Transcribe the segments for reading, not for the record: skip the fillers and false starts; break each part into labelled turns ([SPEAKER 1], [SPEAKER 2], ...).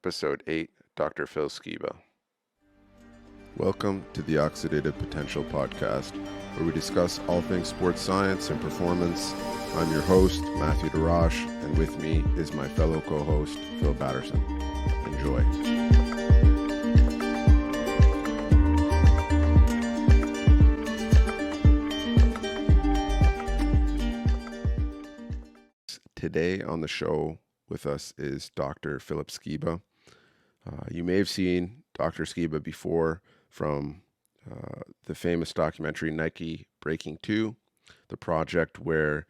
[SPEAKER 1] Episode 8, Dr. Phil Skiba. Welcome to the Oxidative Potential Podcast, where we discuss all things sports science and performance. I'm your host, Matthew DeRoche, and with me is my fellow co-host, Phil Patterson. Enjoy. Today on the show with us is Dr. Philip Skiba. You may have seen Dr. Skiba before from the famous documentary Nike Breaking 2, the project where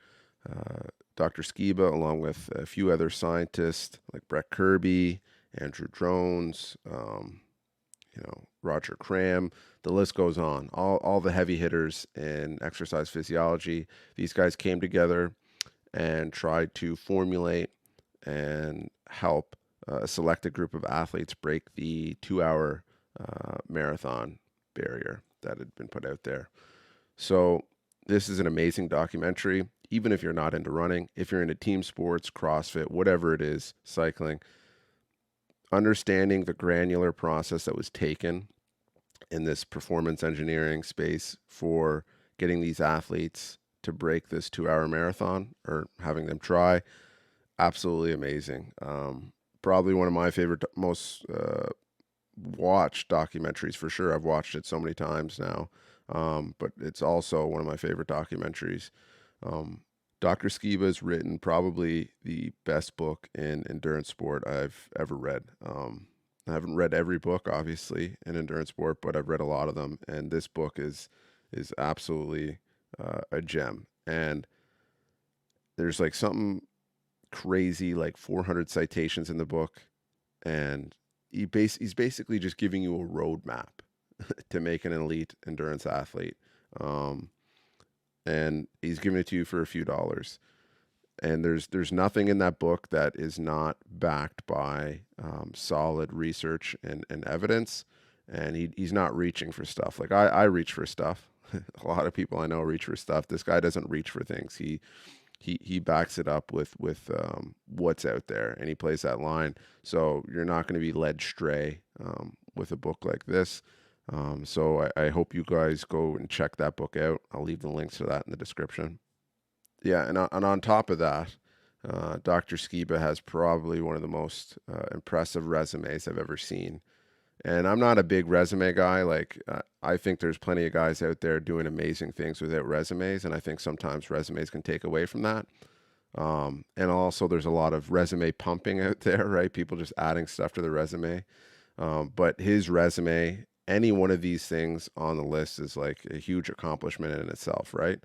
[SPEAKER 1] Dr. Skiba, along with a few other scientists like Brett Kirby, Andrew Jones, Roger Cram, the list goes on. All the heavy hitters in exercise physiology, these guys came together and tried to formulate and help a selected group of athletes break the 2-hour marathon barrier that had been put out there. So this is an amazing documentary. Even if you're not into running, if you're into team sports, CrossFit, whatever it is, cycling, understanding the granular process that was taken in this performance engineering space for getting these athletes to break this 2-hour marathon or having them try, absolutely amazing. Probably one of my favorite, most watched documentaries for sure. I've watched it so many times now, but it's also one of my favorite documentaries. Dr. Skiba has written probably the best book in endurance sport I've ever read. I haven't read every book, obviously, in endurance sport, but I've read a lot of them, and this book is absolutely a gem. And there's like something crazy, like 400 citations in the book, and he's basically just giving you a roadmap to make an elite endurance athlete, and he's giving it to you for a few dollars. And there's nothing in that book that is not backed by solid research and evidence, and he's not reaching for stuff. Like I reach for stuff. A lot of people I know reach for stuff. This guy doesn't reach for things. He backs it up with what's out there, and he plays that line. So you're not going to be led astray with a book like this. So I hope you guys go and check that book out. I'll leave the links to that in the description. Yeah, and on top of that, Dr. Skiba has probably one of the most impressive resumes I've ever seen. And I'm not a big resume guy. Like, I think there's plenty of guys out there doing amazing things without resumes, and I think sometimes resumes can take away from that. And also, there's a lot of resume pumping out there, right? People just adding stuff to the resume. But his resume, any one of these things on the list is like a huge accomplishment in itself, right?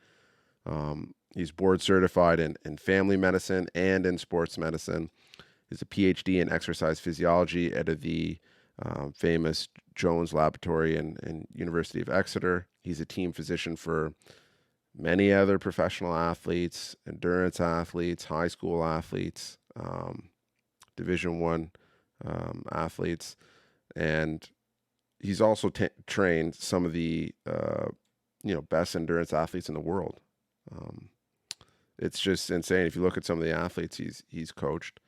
[SPEAKER 1] He's board certified in family medicine and in sports medicine. He's a PhD in exercise physiology out of the famous Jones Laboratory in University of Exeter. He's a team physician for many other professional athletes, endurance athletes, high school athletes, Division I athletes, and he's also trained some of the best endurance athletes in the world. It's just insane if you look at some of the athletes he's coached.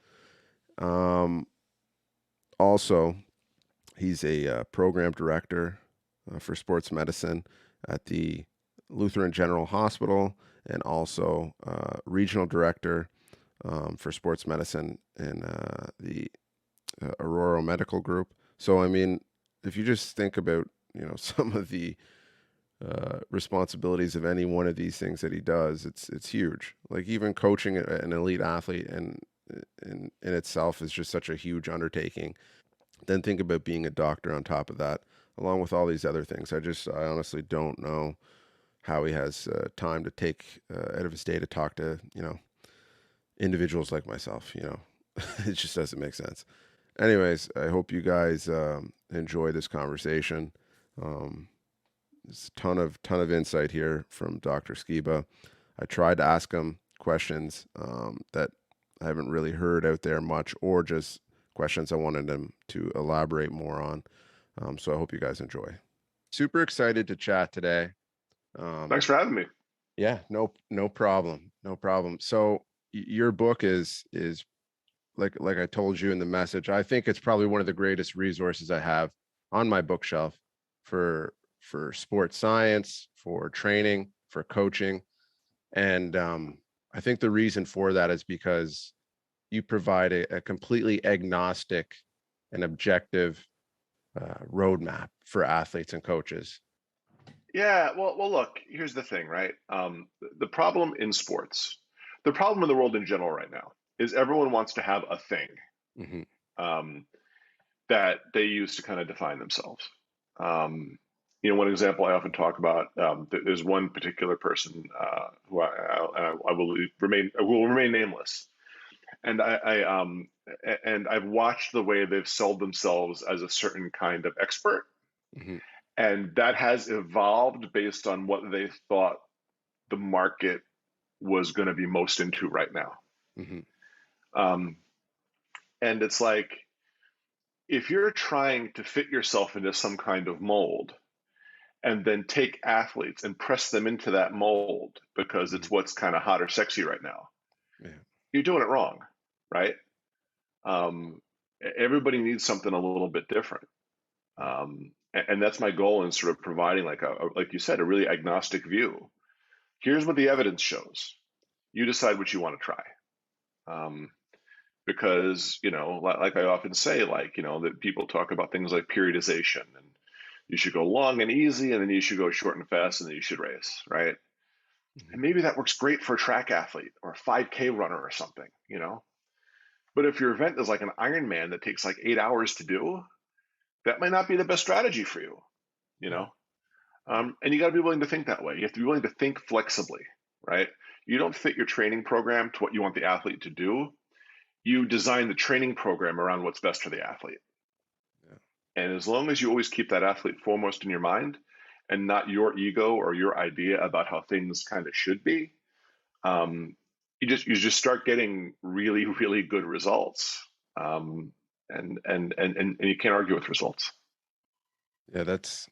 [SPEAKER 1] Also, he's a program director for sports medicine at the Lutheran General Hospital, and also regional director for sports medicine in the Aurora Medical Group. So, I mean, if you just think about, some of the responsibilities of any one of these things that he does, it's huge. Like even coaching an elite athlete and in itself is just such a huge undertaking. Then think about being a doctor on top of that, along with all these other things. I honestly don't know how he has time to take out of his day to talk to, individuals like myself. It just doesn't make sense. Anyways, I hope you guys enjoy this conversation. There's a ton of insight here from Dr. Skiba. I tried to ask him questions that I haven't really heard out there much, or just questions I wanted him to elaborate more on. So I hope you guys enjoy. Super excited to chat today.
[SPEAKER 2] Thanks for having me.
[SPEAKER 1] Yeah, no problem. So your book is like I told you in the message, I think it's probably one of the greatest resources I have on my bookshelf for sports science, for training, for coaching. And I think the reason for that is because you provide a completely agnostic and objective roadmap for athletes and coaches.
[SPEAKER 2] Yeah, well, look, here's the thing, right? The problem in sports, the problem in the world in general right now is everyone wants to have a thing
[SPEAKER 1] Mm-hmm.
[SPEAKER 2] um, that they use to kind of define themselves. Um, one example I often talk about. There's one particular person who I will remain nameless, and I've watched the way they've sold themselves as a certain kind of expert,
[SPEAKER 1] Mm-hmm.
[SPEAKER 2] and that has evolved based on what they thought the market was going to be most into right now.
[SPEAKER 1] Mm-hmm.
[SPEAKER 2] Um, and it's like, if you're trying to fit yourself into some kind of mold and then take athletes and press them into that mold because
[SPEAKER 1] Mm-hmm.
[SPEAKER 2] it's what's kind of hot or sexy right now,
[SPEAKER 1] Yeah.
[SPEAKER 2] you're doing it wrong, right? Um, Everybody needs something a little bit different. And that's my goal in sort of providing, like you said, a really agnostic view. Here's what the evidence shows. You decide what you want to try. Because, like I often say, that people talk about things like periodization, and you should go long and easy, and then you should go short and fast, and then you should race, right?
[SPEAKER 1] Mm-hmm.
[SPEAKER 2] And maybe that works great for a track athlete or a 5K runner or something. But if your event is like an Ironman that takes like 8 hours to do, that might not be the best strategy for you, you
[SPEAKER 1] Yeah.
[SPEAKER 2] know? And you got to be willing to think that way. You have to be willing to think flexibly, right? You don't fit your training program to what you want the athlete to do. You design the training program around what's best for the athlete.
[SPEAKER 1] Yeah.
[SPEAKER 2] And as long as you always keep that athlete foremost in your mind and not your ego or your idea about how things kind of should be, um, you just start getting really, really good results. And you can't argue with results.
[SPEAKER 1] Yeah, that's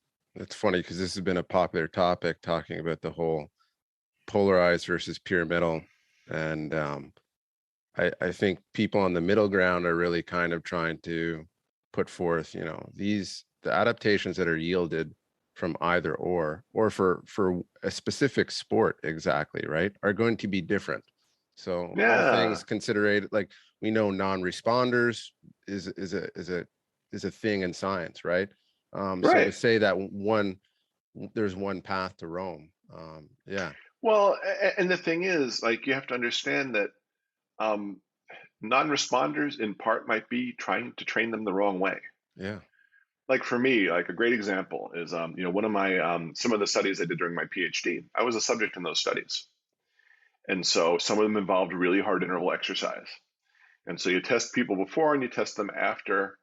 [SPEAKER 1] funny because this has been a popular topic talking about the whole polarized versus pyramidal. And I think people on the middle ground are really kind of trying to put forth, the adaptations that are yielded from either or for a specific sport exactly, right, are going to be different. So all
[SPEAKER 2] Yeah,
[SPEAKER 1] things considered, like we know non-responders is a thing in science, right? So to
[SPEAKER 2] right.
[SPEAKER 1] say that there's one path to Rome, yeah,
[SPEAKER 2] Well, and the thing is, like, you have to understand that um, non-responders in part might be trying to train them the wrong way.
[SPEAKER 1] yeah,
[SPEAKER 2] Like for me, like a great example is, one of my some of the studies I did during my PhD. I was a subject in those studies, and so some of them involved really hard interval exercise. And so you test people before and you test them after,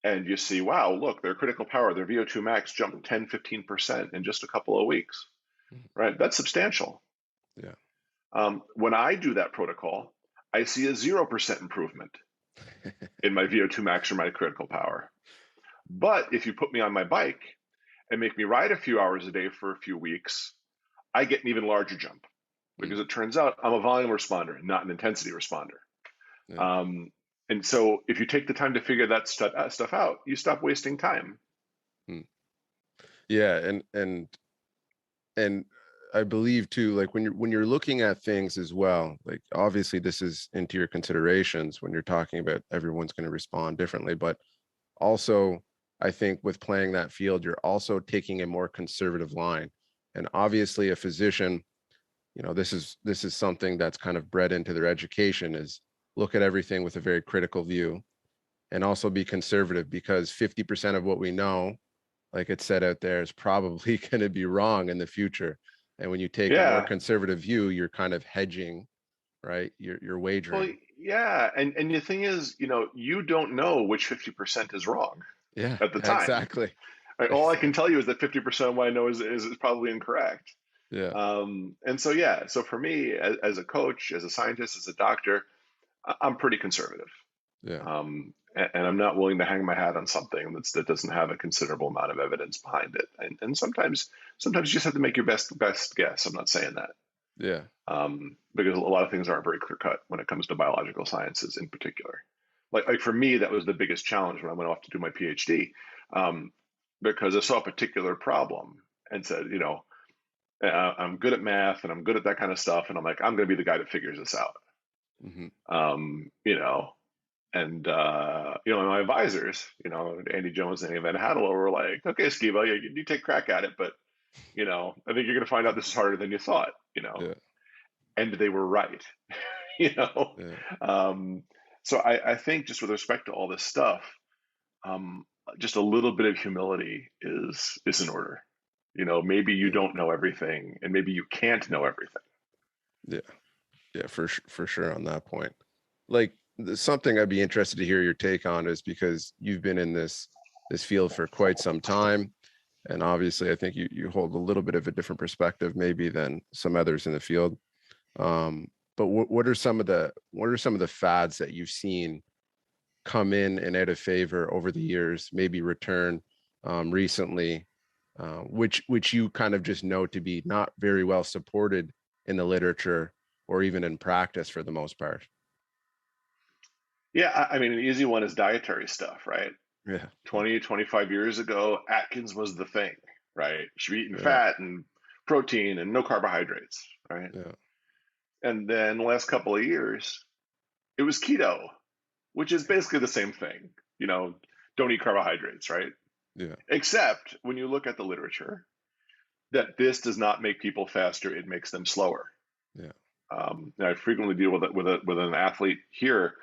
[SPEAKER 2] and you see, wow, look, their critical power, their VO2 max jumped 10, 15% in just a couple of weeks, right? That's substantial.
[SPEAKER 1] yeah.
[SPEAKER 2] When I do that protocol, I see a 0% improvement in my VO2 max or my critical power. But if you put me on my bike and make me ride a few hours a day for a few weeks, I get an even larger jump
[SPEAKER 1] Mm,
[SPEAKER 2] because it turns out I'm a volume responder, not an intensity responder.
[SPEAKER 1] yeah.
[SPEAKER 2] Um, and so if you take the time to figure that stuff out, you stop wasting time.
[SPEAKER 1] Mm. Yeah, and I believe too, like when you're looking at things as well, like obviously this is into your considerations when you're talking about everyone's going to respond differently, but also I think with playing that field, you're also taking a more conservative line. And obviously a physician, this is something that's kind of bred into their education, is look at everything with a very critical view and also be conservative, because 50% of what we know, like it said out there, is probably going to be wrong in the future. And when you take a more
[SPEAKER 2] Yeah.
[SPEAKER 1] conservative view, you're kind of hedging, right? You're
[SPEAKER 2] Well,
[SPEAKER 1] wagering.
[SPEAKER 2] yeah. And the thing is, you don't know which 50% is wrong
[SPEAKER 1] Yeah,
[SPEAKER 2] at the time.
[SPEAKER 1] exactly.
[SPEAKER 2] Right? All I can tell you is that 50% of what I know is probably incorrect.
[SPEAKER 1] Yeah,
[SPEAKER 2] And so, yeah. So for me, as a coach, as a scientist, as a doctor, I'm pretty conservative.
[SPEAKER 1] yeah,
[SPEAKER 2] And I'm not willing to hang my hat on something that doesn't have a considerable amount of evidence behind it. And sometimes you just have to make your best guess. I'm not saying that.
[SPEAKER 1] yeah.
[SPEAKER 2] because a lot of things aren't very clear cut when it comes to biological sciences in particular. Like for me, that was the biggest challenge when I went off to do my PhD, um, because I saw a particular problem and said, I'm good at math and I'm good at that kind of stuff, and I'm like, I'm going to be the guy that figures this out.
[SPEAKER 1] Hmm.
[SPEAKER 2] Um, you know, and my advisors, Andy Jones and Van Hadlow were like, okay, Skiba, you take a crack at it, but I think you're going to find out this is harder than you thought.
[SPEAKER 1] Yeah.
[SPEAKER 2] And they were right. you know.
[SPEAKER 1] Yeah.
[SPEAKER 2] Um, so I think just with respect to all this stuff, um, just a little bit of humility is in order. Maybe you
[SPEAKER 1] Yeah.
[SPEAKER 2] don't know everything, and maybe you can't know everything.
[SPEAKER 1] Yeah. Yeah. For sure on that point. Like something I'd be interested to hear your take on is because you've been in this field for quite some time. And obviously, I think you hold a little bit of a different perspective maybe than some others in the field. But what are some of the fads that you've seen come in and out of favor over the years, maybe return recently, which you kind of just know to be not very well supported in the literature or even in practice for the most part?
[SPEAKER 2] Yeah, I mean, an easy one is dietary stuff, right?
[SPEAKER 1] Yeah.
[SPEAKER 2] 20, 25 years ago, Atkins was the thing, right? You should be eating
[SPEAKER 1] Yeah.
[SPEAKER 2] fat and protein and no carbohydrates, right?
[SPEAKER 1] Yeah.
[SPEAKER 2] And then the last couple of years, it was keto, which is basically the same thing. Don't eat carbohydrates, right?
[SPEAKER 1] Yeah.
[SPEAKER 2] Except when you look at the literature, that this does not make people faster; it makes them slower.
[SPEAKER 1] Yeah.
[SPEAKER 2] I frequently deal with an athlete here.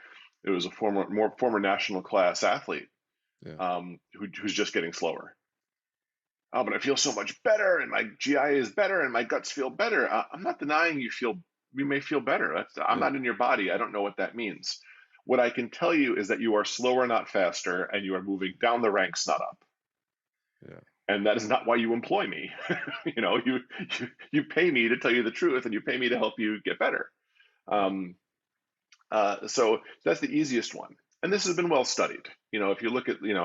[SPEAKER 2] It was a former national class athlete,
[SPEAKER 1] Yeah.
[SPEAKER 2] who's just getting slower. Oh, but I feel so much better, and my GI is better, and my guts feel better. I'm not denying you may feel better. I'm
[SPEAKER 1] Yeah.
[SPEAKER 2] not in your body. I don't know what that means. What I can tell you is that you are slower, not faster, and you are moving down the ranks, not up.
[SPEAKER 1] Yeah.
[SPEAKER 2] And that is not why you employ me. You pay me to tell you the truth, and you pay me to help you get better.
[SPEAKER 1] Yeah.
[SPEAKER 2] Um, so that's the easiest one, and this has been well studied. If you look at, when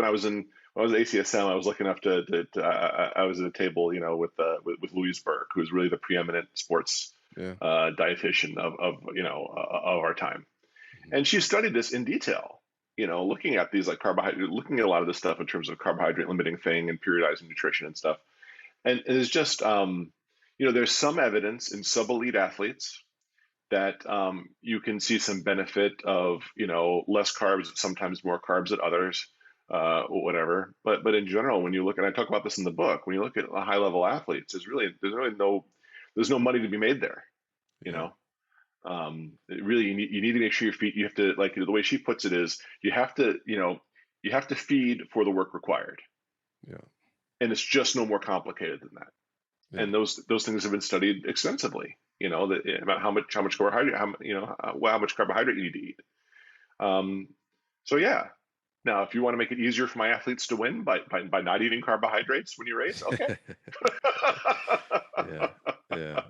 [SPEAKER 2] I was at ACSM, I was lucky enough I was at a table, with Louise Burke, who's really the preeminent sports
[SPEAKER 1] Yeah.
[SPEAKER 2] dietitian of our time,
[SPEAKER 1] Mhm.
[SPEAKER 2] and she studied this in detail. Looking at these like carbohydrate, looking at a lot of this stuff in terms of carbohydrate limiting thing and periodizing nutrition and stuff, and it's just there's some evidence in sub elite athletes that you can see some benefit of less carbs, sometimes more carbs at others, or whatever. But in general, when you look, and I talk about this in the book, when you look at high level athletes, there's no money to be made there. You
[SPEAKER 1] Yeah.
[SPEAKER 2] know, really you need to make sure your feet. You have to, like, the way she puts it is you have to feed for the work required,
[SPEAKER 1] Yeah.
[SPEAKER 2] and it's just no more complicated than that.
[SPEAKER 1] Yeah.
[SPEAKER 2] And those things have been studied extensively. About how much carbohydrate, how much carbohydrate you need to eat. Um, so yeah. Now, if you want to make it easier for my athletes to win by not eating carbohydrates when you race, okay.
[SPEAKER 1] Yeah. Yeah.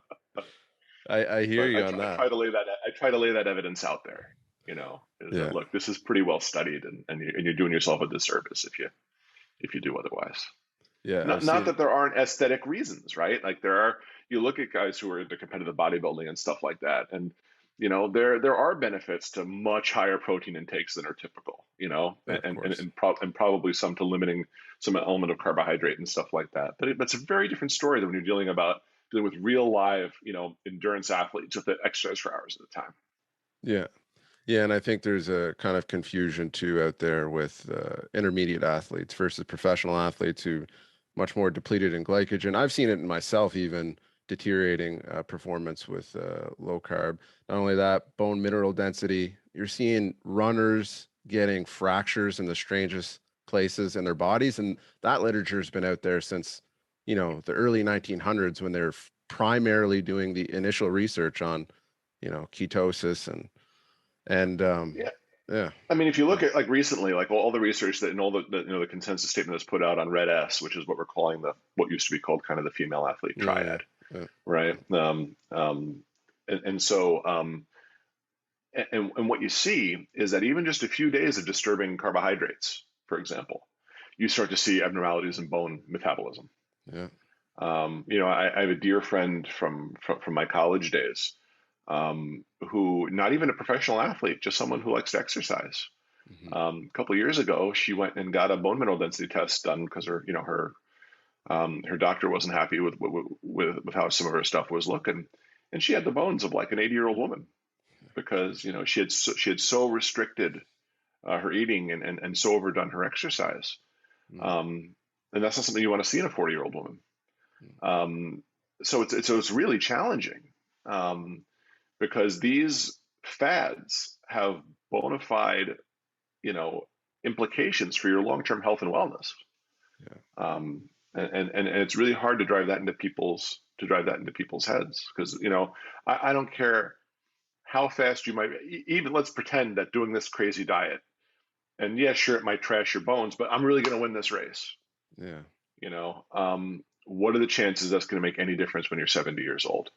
[SPEAKER 1] I hear
[SPEAKER 2] But
[SPEAKER 1] you on
[SPEAKER 2] I
[SPEAKER 1] that.
[SPEAKER 2] try to lay that evidence out there. Is that,
[SPEAKER 1] Yeah.
[SPEAKER 2] look, this is pretty well studied, and you're doing yourself a disservice if you do otherwise.
[SPEAKER 1] Yeah. I've
[SPEAKER 2] Not
[SPEAKER 1] seen.
[SPEAKER 2] that there aren't aesthetic reasons, right? Like there are. You look at guys who are into competitive bodybuilding and stuff like that, and there are benefits to much higher protein intakes than are typical,
[SPEAKER 1] Yeah, of course.
[SPEAKER 2] and probably some to limiting some element of carbohydrate and stuff like that. But it's a very different story than when you're dealing with real live, endurance athletes with the exercise for hours at a time.
[SPEAKER 1] Yeah. Yeah, and I think there's a kind of confusion too out there with intermediate athletes versus professional athletes who much more depleted in glycogen. I've seen it in myself, even deteriorating performance with low carb. Not only that, bone mineral density. You're seeing runners getting fractures in the strangest places in their bodies, and that literature has been out there since, the early 1900s when they're primarily doing the initial research on, ketosis and
[SPEAKER 2] Yeah.
[SPEAKER 1] yeah,
[SPEAKER 2] I mean, if you look
[SPEAKER 1] yeah,
[SPEAKER 2] at, like, recently, like all the research that and all the consensus statement that's put out on Red S, which is what we're calling what used to be called kind of the female athlete
[SPEAKER 1] yeah,
[SPEAKER 2] triad,
[SPEAKER 1] yeah,
[SPEAKER 2] right? And so and what you see is that even just a few days of disturbing carbohydrates, for example, you start to see abnormalities in bone metabolism.
[SPEAKER 1] yeah,
[SPEAKER 2] I have a dear friend from my college days, who, not even a professional athlete, just someone who likes to exercise.
[SPEAKER 1] Hmm.
[SPEAKER 2] A couple of years ago, she went and got a bone mineral density test done because her doctor wasn't happy with how some of her stuff was looking, and she had the bones of like an 80-year-old woman because she had so restricted her eating and so overdone her exercise.
[SPEAKER 1] Mm.
[SPEAKER 2] Um, and that's not something you want to see in a 40-year-old woman. Um, so it's really challenging, um, because these fads have bona fide, implications for your long-term health and wellness.
[SPEAKER 1] Yeah.
[SPEAKER 2] And it's really hard to drive that into people's heads because I don't care how fast you might, even let's pretend that doing this crazy diet, and yeah, sure, it might trash your bones, but I'm really going to win this race.
[SPEAKER 1] Yeah.
[SPEAKER 2] What are the chances that's going to make any difference when you're 70 years old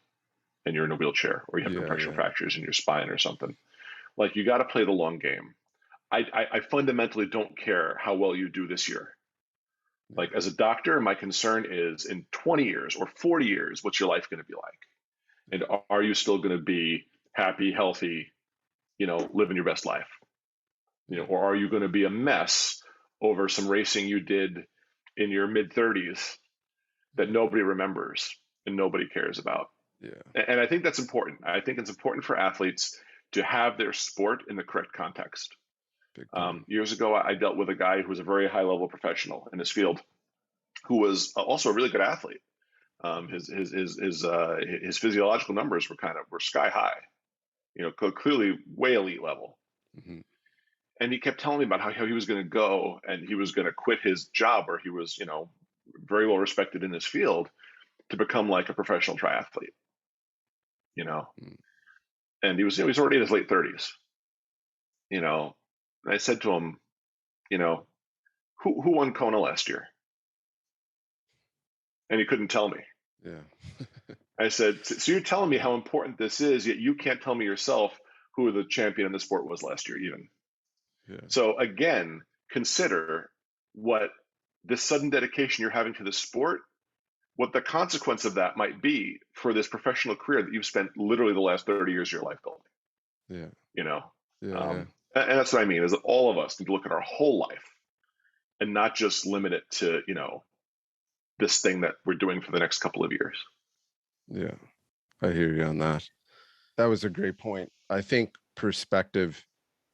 [SPEAKER 2] and you're in a wheelchair or you have
[SPEAKER 1] Yeah.
[SPEAKER 2] compression
[SPEAKER 1] Yeah.
[SPEAKER 2] fractures in your spine or something? Like, you got to play the long game. I fundamentally don't care how well you do this year.
[SPEAKER 1] Yeah.
[SPEAKER 2] Like, as a doctor, my concern is in 20 years or 40 years, what's your life going to be like? And are you still going to be happy, healthy, living your best life?
[SPEAKER 1] Yeah.
[SPEAKER 2] Or are you going to be a mess over some racing you did in your mid 30s that
[SPEAKER 1] Yeah.
[SPEAKER 2] nobody remembers and nobody cares about?
[SPEAKER 1] Yeah.
[SPEAKER 2] And I think that's important. I think it's important for athletes to have their sport in the correct context.
[SPEAKER 1] Big time.
[SPEAKER 2] Years ago, I dealt with a guy who was a very high level professional in his field, who was also a really good athlete. His physiological numbers were sky high, clearly way elite level.
[SPEAKER 1] Hmm.
[SPEAKER 2] And he kept telling me about how he was going to go and he was going to quit his job where he was, very well respected in his field, to become like a professional triathlete, you know.
[SPEAKER 1] Mm.
[SPEAKER 2] And he's already in his late 30s, you know. And I said to him, you know, who won Kona last year? And he couldn't tell me.
[SPEAKER 1] Yeah.
[SPEAKER 2] I said, so you're telling me how important this is, yet you can't tell me yourself who the champion in the sport was last year, even.
[SPEAKER 1] Yeah.
[SPEAKER 2] So again, consider what this sudden dedication you're having to the sport, what the consequence of that might be for this professional career that you've spent literally the last 30 years of your life building,
[SPEAKER 1] Yeah.
[SPEAKER 2] you know?
[SPEAKER 1] Yeah. Yeah.
[SPEAKER 2] And that's what I mean, is that all of us need to look at our whole life and not just limit it to, this thing that we're doing for the next couple of years.
[SPEAKER 1] Yeah. I hear you on that. That was a great point. I think perspective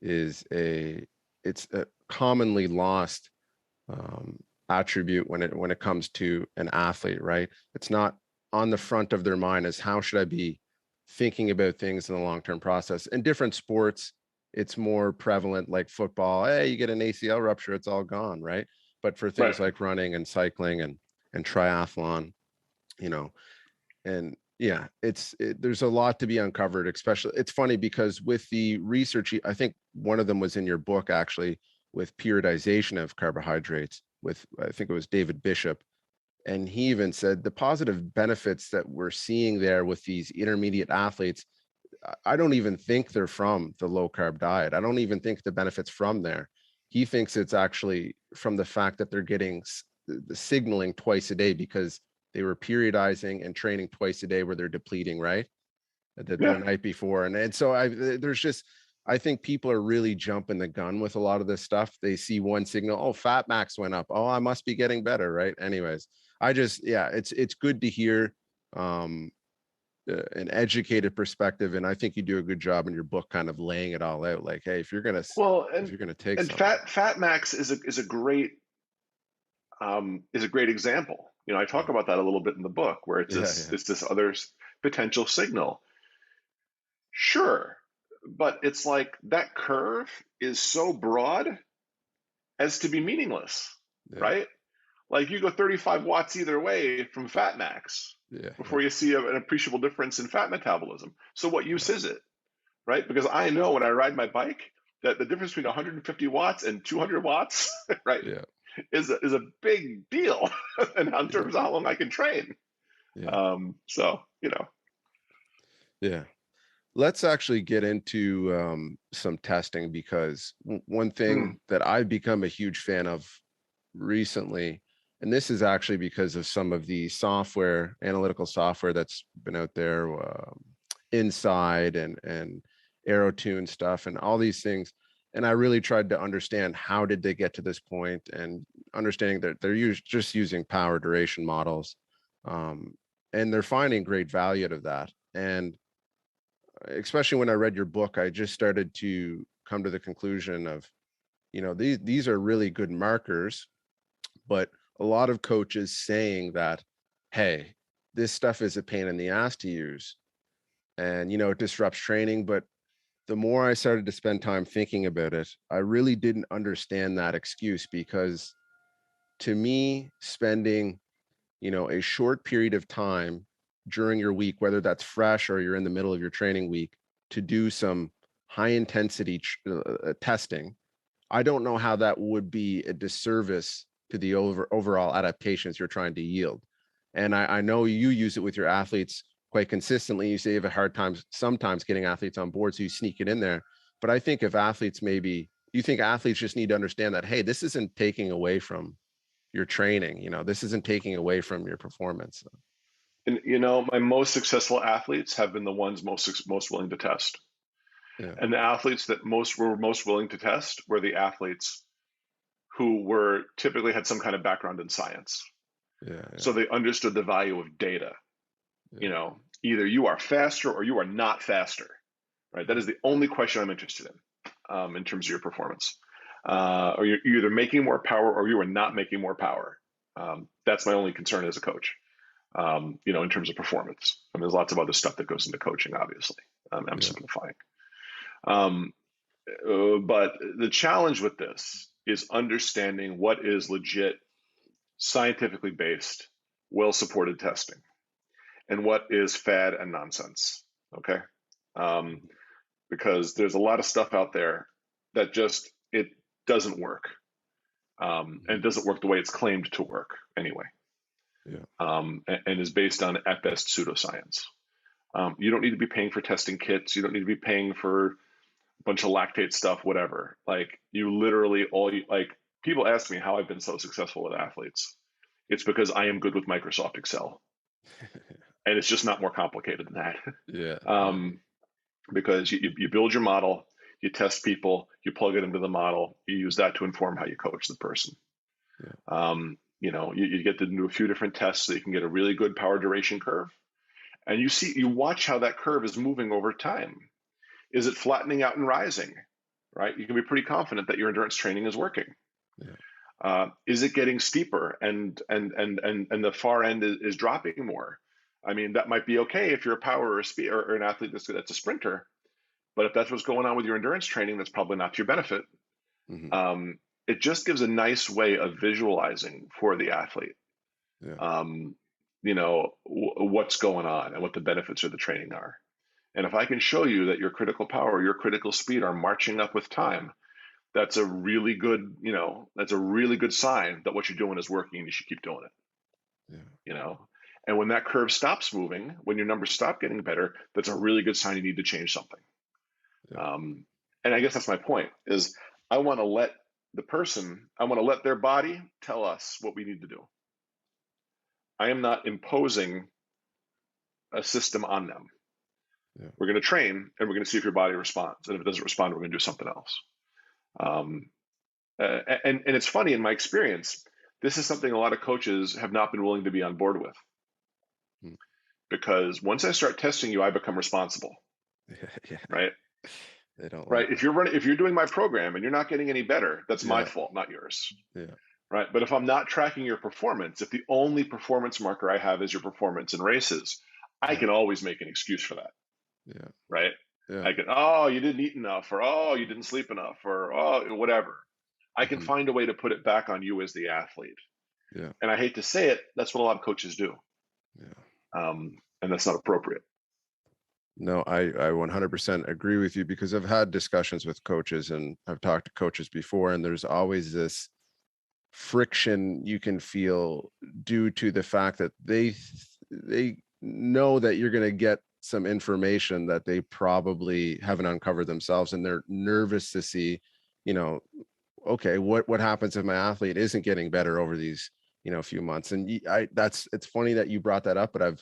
[SPEAKER 1] is it's a commonly lost attribute when it comes to an athlete, right? It's not on the front of their mind as how should I be thinking about things in the long-term process. In different sports, it's more prevalent, like football. Hey, you get an ACL rupture, it's all gone, right? But for
[SPEAKER 2] Right.
[SPEAKER 1] things like running and cycling and triathlon, you know, and yeah, there's a lot to be uncovered. Especially, it's funny because with the research, I think one of them was in your book actually, with periodization of carbohydrates, with I think it was David Bishop, and he even said the positive benefits that we're seeing there with these intermediate athletes, I don't even think they're from the low carb diet. I don't even think the benefits from there. He thinks it's actually from the fact that they're getting the signaling twice a day because they were periodizing and training twice a day where they're depleting, right? The
[SPEAKER 2] Yeah.
[SPEAKER 1] night before. And so there's just, I think people are really jumping the gun with a lot of this stuff. They see one signal, oh, fat max went up. Oh, I must be getting better, right? Anyways, yeah, it's good to hear an educated perspective, and I think you do a good job in your book, kind of laying it all out. Like, hey,
[SPEAKER 2] Well,
[SPEAKER 1] if you're gonna take
[SPEAKER 2] and
[SPEAKER 1] something,
[SPEAKER 2] fat max is a great example. I talk about that a little bit in the book, where
[SPEAKER 1] yeah, yeah,
[SPEAKER 2] it's this other potential signal. Sure, but it's like that curve is so broad as to be meaningless,
[SPEAKER 1] yeah,
[SPEAKER 2] right? Like, you go 35 watts either way from fat max
[SPEAKER 1] yeah, yeah,
[SPEAKER 2] before you see an appreciable difference in fat metabolism. So what use
[SPEAKER 1] yeah,
[SPEAKER 2] is it, right? Because I know when I ride my bike that the difference between 150 watts and 200 watts, right,
[SPEAKER 1] yeah,
[SPEAKER 2] is a big deal in
[SPEAKER 1] yeah,
[SPEAKER 2] terms of how long I can train.
[SPEAKER 1] yeah,
[SPEAKER 2] So
[SPEAKER 1] yeah. Let's actually get into some testing, because one
[SPEAKER 2] hmm,
[SPEAKER 1] thing that I've become a huge fan of recently, and this is actually because of some of the analytical software that's been out there. inside and AeroTune stuff and all these things. And I really tried to understand how did they get to this point, and understanding that they're just using power duration models. And they're finding great value out of that. And especially when I read your book, I just started to come to the conclusion of, these are really good markers, but a lot of coaches saying that, hey, this stuff is a pain in the ass to use, and it disrupts training. But the more I started to spend time thinking about it, I really didn't understand that excuse, because to me, spending, a short period of time during your week, whether that's fresh or you're in the middle of your training week, to do some high intensity testing, I don't know how that would be a disservice to the overall adaptations you're trying to yield. And I know you use it with your athletes quite consistently. You say you have a hard time sometimes getting athletes on board, so you sneak it in there. But I think if athletes you think athletes just need to understand that, hey, this isn't taking away from your training. This isn't taking away from your performance.
[SPEAKER 2] And my most successful athletes have been the ones most willing to test.
[SPEAKER 1] Yeah.
[SPEAKER 2] And the athletes that were most willing to test were the athletes who were typically had some kind of background in science.
[SPEAKER 1] Yeah.
[SPEAKER 2] So they understood the value of data.
[SPEAKER 1] Yeah.
[SPEAKER 2] Either you are faster or you are not faster, right? That is the only question I'm interested in terms of your performance. Or you're either making more power or you are not making more power. That's my only concern as a coach, in terms of performance. I mean, there's lots of other stuff that goes into coaching, obviously. I'm simplifying. But the challenge with this is understanding what is legit, scientifically based, well-supported testing, and what is fad and nonsense. Okay, because there's a lot of stuff out there that it doesn't work, and it doesn't work the way it's claimed to work anyway.
[SPEAKER 1] Yeah.
[SPEAKER 2] And is based on, at best, pseudoscience. You don't need to be paying for testing kits. You don't need to be paying for a bunch of lactate stuff, whatever. Like, you literally people ask me how I've been so successful with athletes. It's because I am good with Microsoft Excel. And it's just not more complicated than that.
[SPEAKER 1] Yeah.
[SPEAKER 2] Because you build your model, you test people, you plug it into the model, you use that to inform how you coach the person.
[SPEAKER 1] Yeah.
[SPEAKER 2] You get to do a few different tests so you can get a really good power duration curve. And you watch how that curve is moving over time. Is it flattening out and rising? Right? You can be pretty confident that your endurance training is working.
[SPEAKER 1] Yeah.
[SPEAKER 2] Is it getting steeper and the far end is dropping more? I mean, that might be okay if you're a power or a speed or an athlete that's a sprinter, but if that's what's going on with your endurance training, that's probably not to your benefit.
[SPEAKER 1] Mm-hmm.
[SPEAKER 2] It just gives a nice way of visualizing for the athlete,
[SPEAKER 1] Yeah.
[SPEAKER 2] what's going on and what the benefits of the training are. And if I can show you that your critical power, your critical speed are marching up with time, that's a really good, sign that what you're doing is working and you should keep doing it.
[SPEAKER 1] Yeah.
[SPEAKER 2] And when that curve stops moving, when your numbers stop getting better, that's a really good sign you need to change something.
[SPEAKER 1] Yeah.
[SPEAKER 2] And I guess that's my point, is I want to let their body tell us what we need to do. I am not imposing a system on them.
[SPEAKER 1] Yeah.
[SPEAKER 2] We're going to train and we're going to see if your body responds. And if it doesn't respond, we're going to do something else. And it's funny, in my experience, this is something a lot of coaches have not been willing to be on board with. Because once I start testing you, I become responsible.
[SPEAKER 1] Yeah.
[SPEAKER 2] Right?
[SPEAKER 1] They don't
[SPEAKER 2] right.
[SPEAKER 1] like
[SPEAKER 2] If you're doing my program and you're not getting any better, that's my fault, not yours.
[SPEAKER 1] Yeah.
[SPEAKER 2] Right. But if I'm not tracking your performance, if the only performance marker I have is your performance in races, I can always make an excuse for that.
[SPEAKER 1] Yeah.
[SPEAKER 2] Right.
[SPEAKER 1] Yeah.
[SPEAKER 2] I can, oh, you didn't eat enough, or oh, you didn't sleep enough, or oh, whatever. I can find a way to put it back on you as the athlete.
[SPEAKER 1] Yeah.
[SPEAKER 2] And I hate to say it, that's what a lot of coaches do.
[SPEAKER 1] Yeah.
[SPEAKER 2] And that's not appropriate.
[SPEAKER 1] No, I 100% agree with you, because I've had discussions with coaches and I've talked to coaches before, and there's always this friction you can feel due to the fact that they know that you're going to get some information that they probably haven't uncovered themselves, and they're nervous to see, okay, what happens if my athlete isn't getting better over these few months. And it's funny that you brought that up, but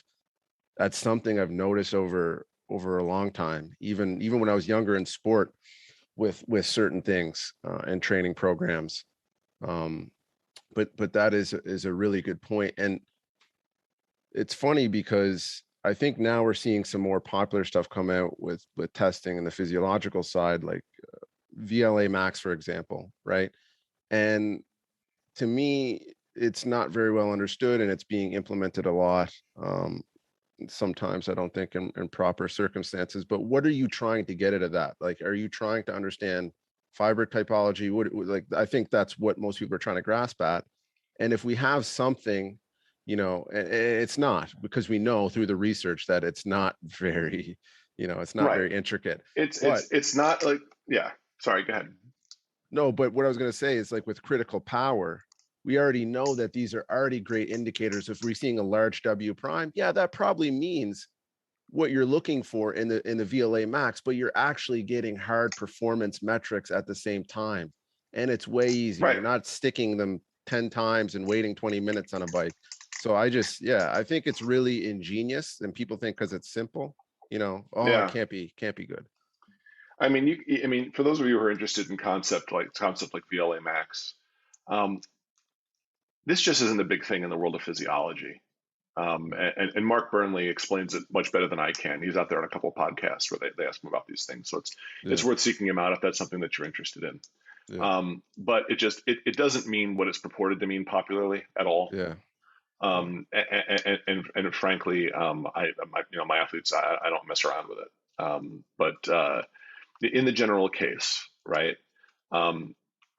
[SPEAKER 1] that's something I've noticed over over a long time, even when I was younger in sport with certain things and training programs. Um, but that is a really good point. And it's funny because I think now we're seeing some more popular stuff come out with testing and the physiological side, like VLA max, for example, right? And to me, it's not very well understood, and it's being implemented a lot. Sometimes I don't think in proper circumstances. But what are you trying to get out of that? Like, are you trying to understand fiber typology? What like I think that's what most people are trying to grasp at. And if we have something, it's not, because we know through the research that it's not very, it's not
[SPEAKER 2] Right.
[SPEAKER 1] very intricate.
[SPEAKER 2] It's
[SPEAKER 1] But
[SPEAKER 2] it's it's not like, yeah. Sorry, go ahead.
[SPEAKER 1] no, but what I was going to say is, like, with critical power, we already know that these are already great indicators. If we're seeing a large W prime, yeah, that probably means what you're looking for in the VLA max, but you're actually getting hard performance metrics at the same time. And it's way easier.
[SPEAKER 2] Right.
[SPEAKER 1] You're not sticking them 10 times and waiting 20 minutes on a bike. So I think it's really ingenious, and people think because it's simple, oh, it
[SPEAKER 2] Yeah.
[SPEAKER 1] can't be good.
[SPEAKER 2] I mean, for those of you who are interested in concept like VLA max, um, this just isn't a big thing in the world of physiology. And Mark Burnley explains it much better than I can. He's out there on a couple of podcasts where they ask him about these things. So it's
[SPEAKER 1] Yeah.
[SPEAKER 2] worth seeking him out if that's something that you're interested in.
[SPEAKER 1] Yeah.
[SPEAKER 2] But it doesn't mean what it's purported to mean popularly at all.
[SPEAKER 1] Yeah. Yeah.
[SPEAKER 2] And frankly, my athletes, I don't mess around with it. But in the general case, right? Um,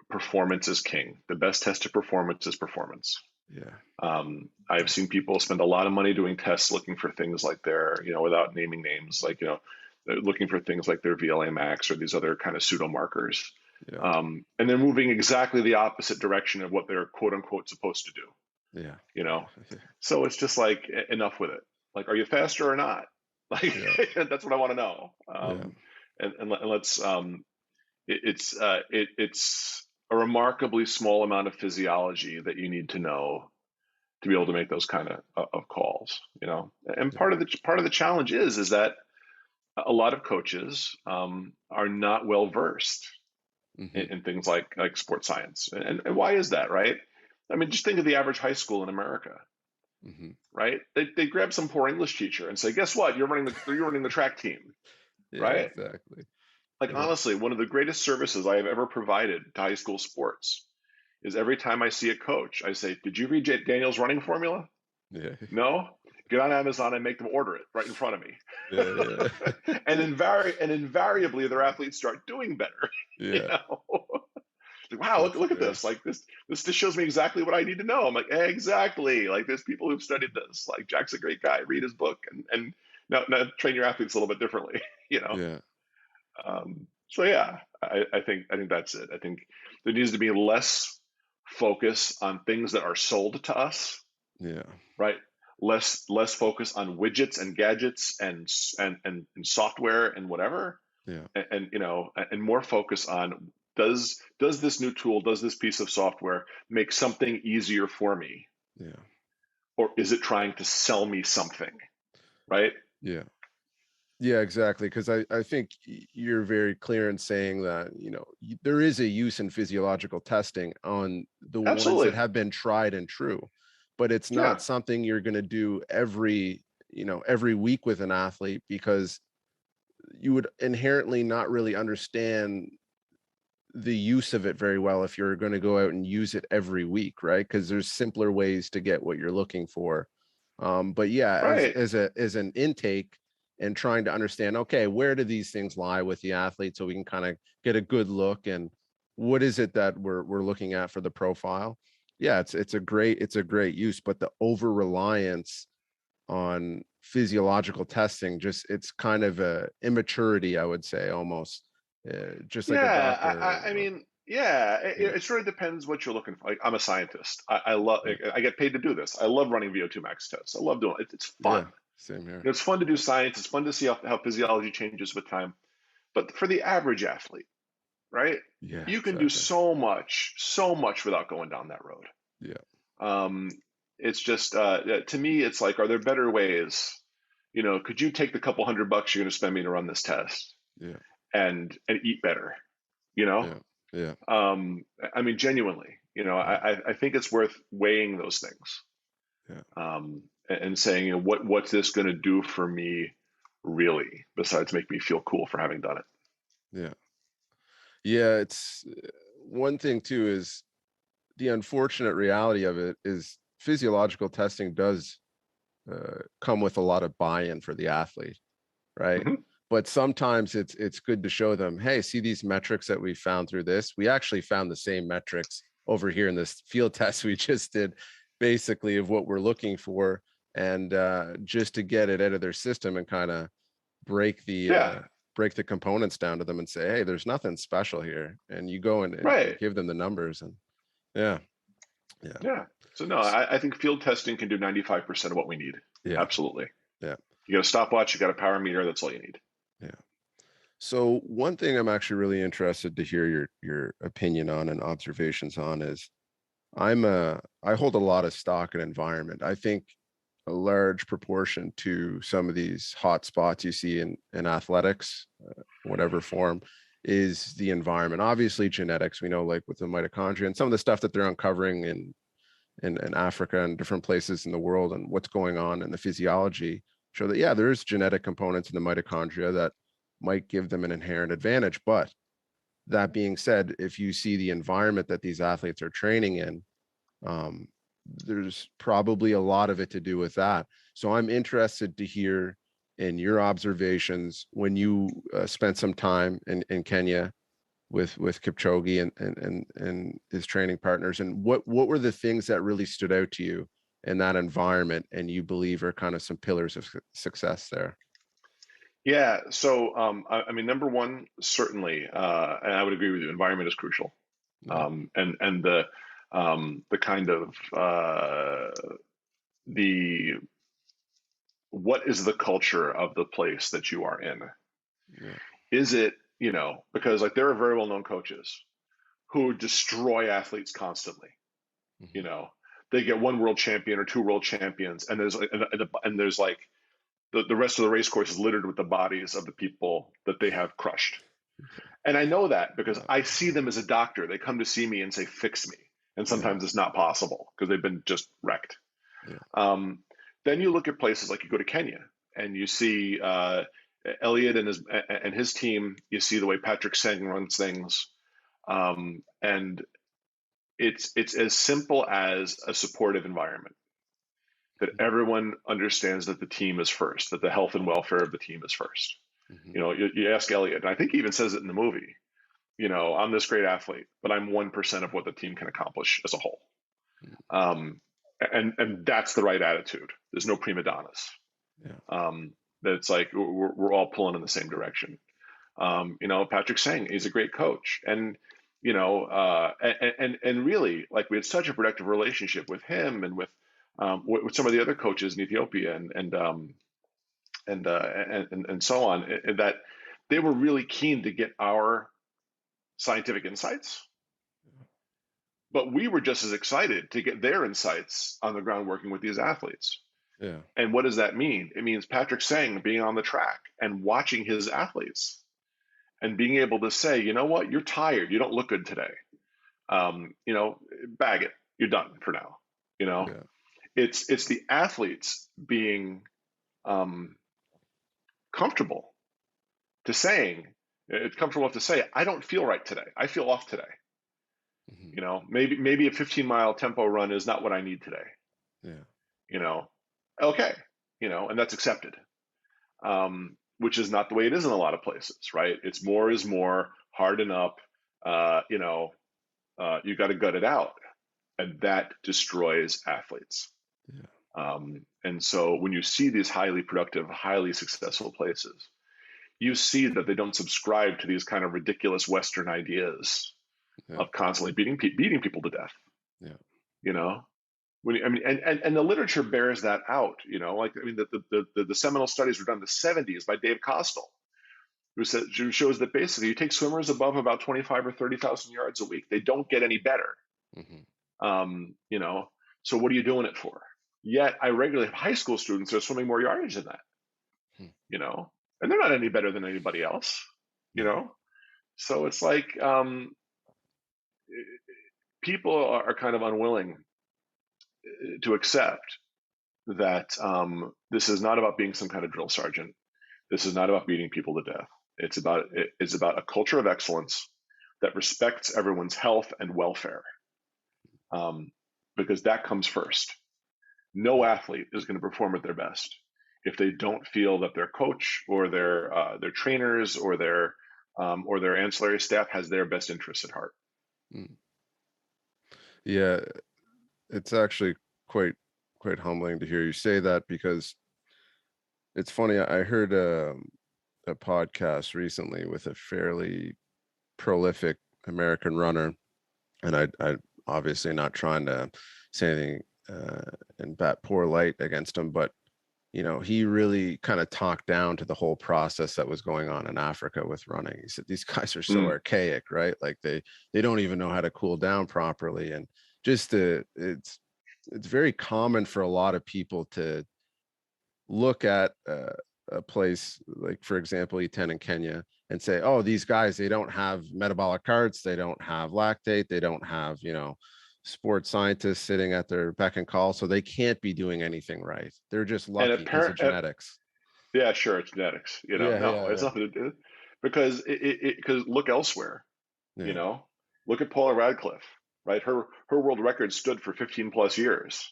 [SPEAKER 2] Performance is king. The best test of performance is performance.
[SPEAKER 1] Yeah.
[SPEAKER 2] I've seen people spend a lot of money doing tests looking for things like without naming names, looking for things like their VLA max or these other kind of pseudo markers.
[SPEAKER 1] Yeah.
[SPEAKER 2] And they're moving exactly the opposite direction of what they're quote unquote supposed to do.
[SPEAKER 1] Yeah.
[SPEAKER 2] You know, so it's just like, enough with it. Like, are you faster or not? Like,
[SPEAKER 1] Yeah.
[SPEAKER 2] that's what I want to know.
[SPEAKER 1] Yeah.
[SPEAKER 2] And let's it's a remarkably small amount of physiology that you need to know to be able to make those kind of calls. And
[SPEAKER 1] Yeah.
[SPEAKER 2] part of the challenge is that a lot of coaches are not well versed
[SPEAKER 1] Hmm.
[SPEAKER 2] in things like sports science. And why is that, right? I mean, just think of the average high school in America,
[SPEAKER 1] Hmm.
[SPEAKER 2] right? They grab some poor English teacher and say, guess what? You're running the track team,
[SPEAKER 1] Yeah,
[SPEAKER 2] right?
[SPEAKER 1] exactly.
[SPEAKER 2] Like,
[SPEAKER 1] Yeah.
[SPEAKER 2] honestly, one of the greatest services I have ever provided to high school sports is every time I see a coach, I say, did you read Daniel's running formula?
[SPEAKER 1] Yeah.
[SPEAKER 2] No? Get on Amazon and make them order it right in front of me.
[SPEAKER 1] Yeah. Yeah.
[SPEAKER 2] And invariably, their athletes start doing better. you
[SPEAKER 1] Yeah.
[SPEAKER 2] know? Like, wow, look,
[SPEAKER 1] That's
[SPEAKER 2] look at
[SPEAKER 1] great.
[SPEAKER 2] this. Like, this just shows me exactly what I need to know. I'm like, exactly. Like, there's people who've studied this. Like, Jack's a great guy. Read his book and now train your athletes a little bit differently. you know?
[SPEAKER 1] Yeah.
[SPEAKER 2] So yeah, I think that's it. I think there needs to be less focus on things that are sold to us,
[SPEAKER 1] Yeah.
[SPEAKER 2] right? Less focus on widgets and gadgets and software and whatever,
[SPEAKER 1] Yeah.
[SPEAKER 2] and more focus on, does this new tool, does this piece of software make something easier for me,
[SPEAKER 1] Yeah.
[SPEAKER 2] or is it trying to sell me something, right?
[SPEAKER 1] Yeah. Yeah, exactly. Because I think you're very clear in saying that, there is a use in physiological testing on the ones that
[SPEAKER 2] Absolutely.
[SPEAKER 1] have been tried and true, but it's not
[SPEAKER 2] Yeah.
[SPEAKER 1] something you're going to do every week with an athlete, because you would inherently not really understand the use of it very well if you're going to go out and use it every week, right? Because there's simpler ways to get what you're looking for. But yeah, as
[SPEAKER 2] Right.
[SPEAKER 1] as a as an intake, and trying to understand, okay, where do these things lie with the athlete, so we can kind of get a good look, and what is it that we're looking at for the profile. Yeah, it's a great use, but the over reliance on physiological testing, just it's kind of a immaturity, I would say, almost, just like a
[SPEAKER 2] Yeah,
[SPEAKER 1] doctor.
[SPEAKER 2] I mean, yeah,
[SPEAKER 1] Yeah.
[SPEAKER 2] it sort of depends what you're looking for. Like, I'm a scientist. I love.
[SPEAKER 1] Yeah.
[SPEAKER 2] I get paid to do this. I love running VO2 max tests. I love doing it. It's fun.
[SPEAKER 1] Yeah. Same here.
[SPEAKER 2] It's fun to do science. It's fun to see how physiology changes with time. But for the average athlete, right,
[SPEAKER 1] Yeah,
[SPEAKER 2] you can do
[SPEAKER 1] exactly.
[SPEAKER 2] so much without going down that road.
[SPEAKER 1] Yeah.
[SPEAKER 2] Um, it's just, to me, it's like, are there better ways Could you take the couple $100 you're going to spend me to run this test
[SPEAKER 1] Yeah.
[SPEAKER 2] and eat better? You know,
[SPEAKER 1] Yeah. Yeah.
[SPEAKER 2] I mean, genuinely,
[SPEAKER 1] Yeah.
[SPEAKER 2] I think it's worth weighing those things,
[SPEAKER 1] Yeah.
[SPEAKER 2] and saying, what's this going to do for me, really, besides make me feel cool for having done it.
[SPEAKER 1] Yeah. Yeah. It's one thing too is the unfortunate reality of it is physiological testing does come with a lot of buy-in for the athlete, right?
[SPEAKER 2] Hmm.
[SPEAKER 1] But sometimes it's good to show them, hey, see these metrics that we found through this? We actually found the same metrics over here in this field test we just did, basically of what we're looking for, and just to get it out of their system and kind of break the
[SPEAKER 2] Yeah,
[SPEAKER 1] uh, break the components down to them and say, hey, there's nothing special here, and you go and
[SPEAKER 2] right.
[SPEAKER 1] give them the numbers, and yeah, yeah,
[SPEAKER 2] Yeah. So no, I think field testing can do 95% of what we need.
[SPEAKER 1] yeah,
[SPEAKER 2] Absolutely.
[SPEAKER 1] yeah,
[SPEAKER 2] You got a stopwatch, you got a power meter. That's all you need.
[SPEAKER 1] yeah. So one thing I'm actually really interested to hear your opinion on and observations on is I hold a lot of stock in environment. I think a large proportion to some of these hot spots you see in athletics, whatever form, is the environment. Obviously genetics, we know, like with the mitochondria and some of the stuff that they're uncovering in Africa and different places in the world and what's going on in the physiology show that, yeah, there's genetic components in the mitochondria that might give them an inherent advantage. But that being said, if you see the environment that these athletes are training in, um, there's probably a lot of it to do with that. So I'm interested to hear in your observations when you spent some time in Kenya with Kipchoge and his training partners, and what were the things that really stood out to you in that environment, and you believe are kind of some pillars of success there.
[SPEAKER 2] Yeah. So, I mean, number one, certainly, and I would agree with you, environment is crucial.
[SPEAKER 1] Yeah,
[SPEAKER 2] And the kind of, the, what is the culture of the place that you are in?
[SPEAKER 1] yeah,
[SPEAKER 2] Is it, because like there are very well known coaches who destroy athletes constantly. You
[SPEAKER 1] mm-hmm.
[SPEAKER 2] know, they get one world champion or two world champions, and there's like the rest of the race course is littered with the bodies of the people that they have crushed. And I know that because
[SPEAKER 1] Yeah,
[SPEAKER 2] I see them as a doctor. They come to see me and say, "Fix me," and
[SPEAKER 1] yeah,
[SPEAKER 2] sometimes it's not possible because they've been just wrecked.
[SPEAKER 1] yeah,
[SPEAKER 2] Um, then you look at places like you go to Kenya and you see Elliot and his team. You see the way Patrick Seng runs things, and it's as simple as a supportive environment that
[SPEAKER 1] mm-hmm.
[SPEAKER 2] everyone understands that the team is first, that the health and welfare of the team is first.
[SPEAKER 1] Mm-hmm.
[SPEAKER 2] You ask Elliot, and I think he even says it in the movie. I'm this great athlete, but I'm 1% of what the team can accomplish as a whole. Um, and that's the right attitude. There's no prima donnas.
[SPEAKER 1] Yeah,
[SPEAKER 2] That it's like we're all pulling in the same direction. Patrick Seng, he's a great coach, and and really, like we had such a productive relationship with him and with some of the other coaches in Ethiopia and so on, that they were really keen to get our scientific insights, but we were just as excited to get their insights on the ground working with these athletes.
[SPEAKER 1] yeah,
[SPEAKER 2] And what does that mean? It means Patrick Seng being on the track and watching his athletes and being able to say, you know what, you're tired, you don't look good today. Bag it, you're done for now. You know,
[SPEAKER 1] yeah,
[SPEAKER 2] it's the athletes being um, comfortable to saying, it's comfortable enough to say, I don't feel right today. I feel off today.
[SPEAKER 1] mm-hmm.
[SPEAKER 2] Maybe a 15-mile tempo run is not what I need today.
[SPEAKER 1] Yeah,
[SPEAKER 2] You know, okay, and that's accepted. Which is not the way it is in a lot of places, right? It's more is more, harden up. You got to gut it out, and that destroys athletes.
[SPEAKER 1] yeah,
[SPEAKER 2] And so when you see these highly productive, highly successful places, you see that they don't subscribe to these kind of ridiculous Western ideas
[SPEAKER 1] yeah,
[SPEAKER 2] of constantly beating people to death.
[SPEAKER 1] yeah,
[SPEAKER 2] You know, and the literature bears that out. Like the seminal studies were done in the '70s by Dave Costel, who shows that basically you take swimmers above about 25 or 30,000 yards a week, they don't get any better.
[SPEAKER 1] mm-hmm.
[SPEAKER 2] Um, you know, so what are you doing it for? Yet I regularly have high school students that are swimming more yardage than that. you know, and they're not any better than anybody else, you
[SPEAKER 1] Yeah.
[SPEAKER 2] know. So it's like people are kind of unwilling to accept that this is not about being some kind of drill sergeant. This is not about beating people to death. It's about a culture of excellence that respects everyone's health and welfare, um, because that comes first. No athlete is going to perform at their best if they don't feel that their coach or their trainers or their ancillary staff has their best interests at heart.
[SPEAKER 1] Mm. Yeah, it's actually quite humbling to hear you say that, because it's funny. I heard a podcast recently with a fairly prolific American runner, and I obviously not trying to say anything and bat poor light against him, but he really kind of talked down to the whole process that was going on in Africa with running. He said these guys are so
[SPEAKER 2] Mm.
[SPEAKER 1] archaic, right? Like they don't even know how to cool down properly, and just it's very common for a lot of people to look at a place like, for example, E10 in Kenya, and say, oh, these guys, they don't have metabolic carts, they don't have lactate, they don't have, sports scientists sitting at their beck and call, so they can't be doing anything right. They're just
[SPEAKER 2] And
[SPEAKER 1] lucky because of
[SPEAKER 2] apparent,
[SPEAKER 1] genetics.
[SPEAKER 2] yeah, sure, it's genetics.
[SPEAKER 1] Yeah,
[SPEAKER 2] No,
[SPEAKER 1] yeah,
[SPEAKER 2] it's
[SPEAKER 1] yeah,
[SPEAKER 2] nothing to do because because look elsewhere. You
[SPEAKER 1] yeah,
[SPEAKER 2] know, look at Paula Radcliffe, right? Her world record stood for 15 plus years.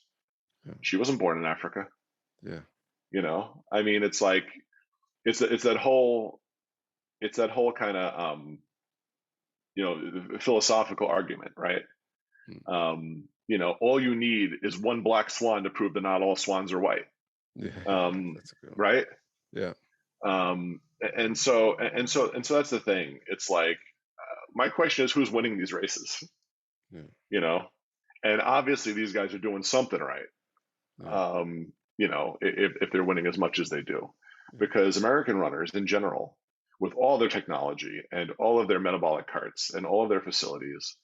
[SPEAKER 1] yeah,
[SPEAKER 2] She wasn't born in Africa.
[SPEAKER 1] yeah,
[SPEAKER 2] I mean, it's like it's that whole kind of philosophical argument, right?
[SPEAKER 1] mm,
[SPEAKER 2] All you need is one black swan to prove that not all swans are white,
[SPEAKER 1] yeah, yeah. That's a good one.
[SPEAKER 2] right?
[SPEAKER 1] Yeah,
[SPEAKER 2] And so that's the thing. It's like my question is, who's winning these races?
[SPEAKER 1] yeah,
[SPEAKER 2] You know, and obviously these guys are doing something right.
[SPEAKER 1] yeah,
[SPEAKER 2] If they're winning as much as they do,
[SPEAKER 1] yeah,
[SPEAKER 2] because American runners in general, with all their technology and all of their metabolic carts and all of their facilities,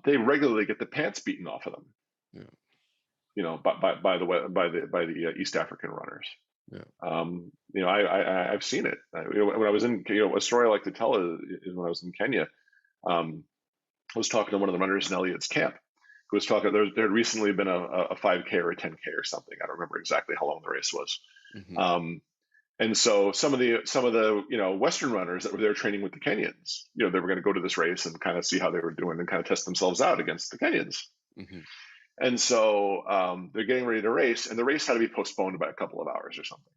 [SPEAKER 2] they regularly get the pants beaten off of them.
[SPEAKER 1] yeah,
[SPEAKER 2] By the East African runners.
[SPEAKER 1] yeah,
[SPEAKER 2] I've seen it. When I was in, a story I like to tell is when I was in Kenya. I was talking to one of the runners in Elliot's camp, who was talking. There had recently been a 5K or a 10K or something. I don't remember exactly how long the race was.
[SPEAKER 1] mm-hmm,
[SPEAKER 2] Um, and so some of the Western runners that were there training with the Kenyans, they were going to go to this race and kind of see how they were doing and kind of test themselves out against the Kenyans.
[SPEAKER 1] mm-hmm,
[SPEAKER 2] And so they're getting ready to race, and the race had to be postponed by a couple of hours or something.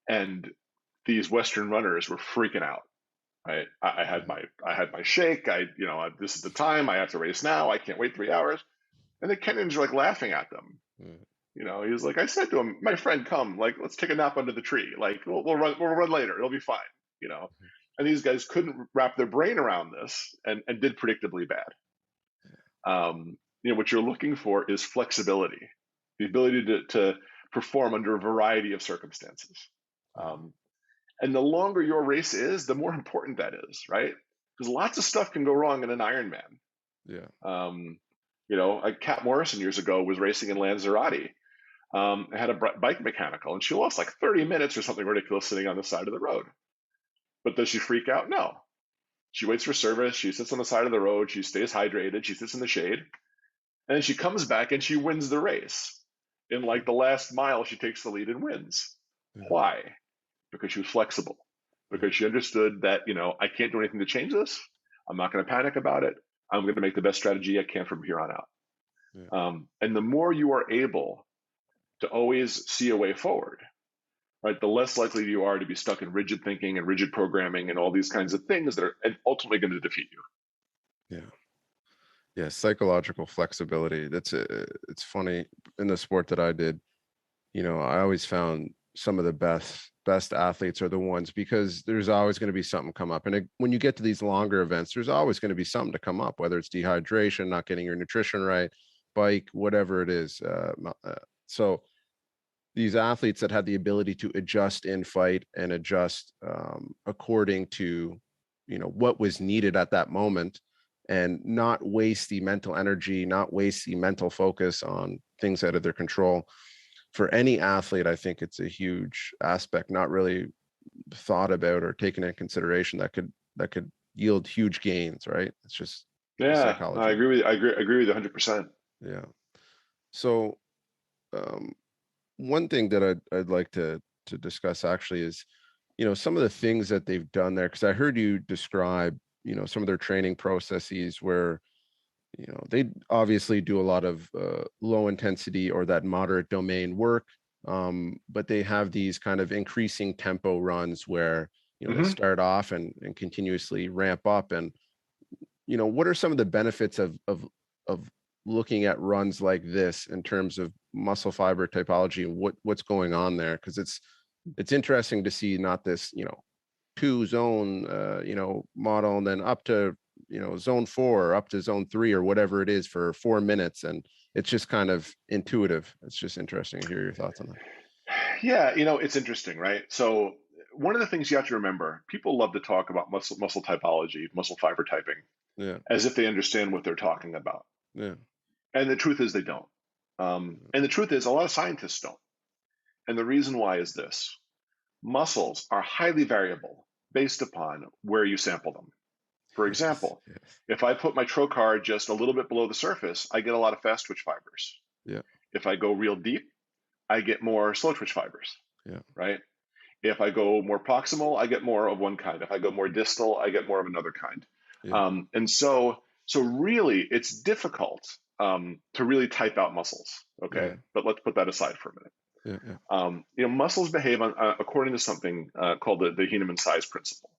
[SPEAKER 2] And these Western runners were freaking out. Right? I had my shake. This is the time. I have to race now. I can't wait 3 hours. And the Kenyans are like laughing at them.
[SPEAKER 1] yeah,
[SPEAKER 2] He was like, I said to him, my friend, come, like, let's take a nap under the tree. Like, we'll run later. It'll be fine. You know. And these guys couldn't wrap their brain around this, and did predictably bad. What you're looking for is flexibility, the ability to perform under a variety of circumstances.
[SPEAKER 1] yeah,
[SPEAKER 2] And the longer your race is, the more important that is, right? Because lots of stuff can go wrong in an Ironman.
[SPEAKER 1] yeah,
[SPEAKER 2] Like Kat Morrison years ago was racing in Lanzarote. Had a bike mechanical, and she lost like 30 minutes or something ridiculous sitting on the side of the road. But does she freak out? No. She waits for service. She sits on the side of the road. She stays hydrated. She sits in the shade. And then she comes back and she wins the race. In like the last mile, she takes the lead and wins.
[SPEAKER 1] yeah,
[SPEAKER 2] Why? Because she was flexible. Because she understood that, I can't do anything to change this. I'm not going to panic about it. I'm going to make the best strategy I can from here on out.
[SPEAKER 1] yeah.
[SPEAKER 2] And the more you are able to always see a way forward, right, the less likely you are to be stuck in rigid thinking and rigid programming and all these kinds of things that are ultimately going to defeat you.
[SPEAKER 1] Yeah. Yeah, psychological flexibility. It's funny, in the sport that I did, I always found some of the best athletes are the ones, because there's always going to be something come up. And when you get to these longer events, there's always going to be something to come up, whether it's dehydration, not getting your nutrition right, bike, whatever it is. So these athletes that had the ability to adjust in fight and adjust according to what was needed at that moment, and not waste the mental energy, not waste the mental focus on things out of their control. for any athlete, I think it's a huge aspect, not really thought about or taken into consideration, that could yield huge gains, right? It's just the
[SPEAKER 2] Yeah, no, I
[SPEAKER 1] psychology.
[SPEAKER 2] agree with you. I agree with you 100%.
[SPEAKER 1] Yeah. So um, one thing that I'd like to discuss actually is, some of the things that they've done there, because I heard you describe, some of their training processes where, they obviously do a lot of low intensity or that moderate domain work, but they have these kind of increasing tempo runs where, they
[SPEAKER 2] Hmm.
[SPEAKER 1] start off and continuously ramp up. And what are some of the benefits of looking at runs like this in terms of muscle fiber typology and what's going on there? Because it's interesting to see not this, two zone model and then up to zone 4 or up to zone 3 or whatever it is for 4 minutes, and it's just kind of intuitive. It's just interesting to hear your thoughts on that.
[SPEAKER 2] Yeah, it's interesting, right? So one of the things you have to remember, people love to talk about muscle typology, muscle fiber typing,
[SPEAKER 1] Yeah,
[SPEAKER 2] as if they understand what they're talking about.
[SPEAKER 1] yeah,
[SPEAKER 2] And the truth is they don't. And the truth is a lot of scientists don't. And the reason why is this: muscles are highly variable based upon where you sample them. For
[SPEAKER 1] yes,
[SPEAKER 2] example,
[SPEAKER 1] yes,
[SPEAKER 2] if I put my trocar just a little bit below the surface, I get a lot of fast twitch fibers.
[SPEAKER 1] yeah,
[SPEAKER 2] If I go real deep, I get more slow twitch fibers,
[SPEAKER 1] yeah,
[SPEAKER 2] right? If I go more proximal, I get more of one kind. If I go more distal, I get more of another kind.
[SPEAKER 1] yeah,
[SPEAKER 2] And so really, it's difficult to really type out muscles. Okay,
[SPEAKER 1] yeah,
[SPEAKER 2] but let's put that aside for a minute.
[SPEAKER 1] yeah, yeah,
[SPEAKER 2] Muscles behave according to something called the Hahnemann size principle.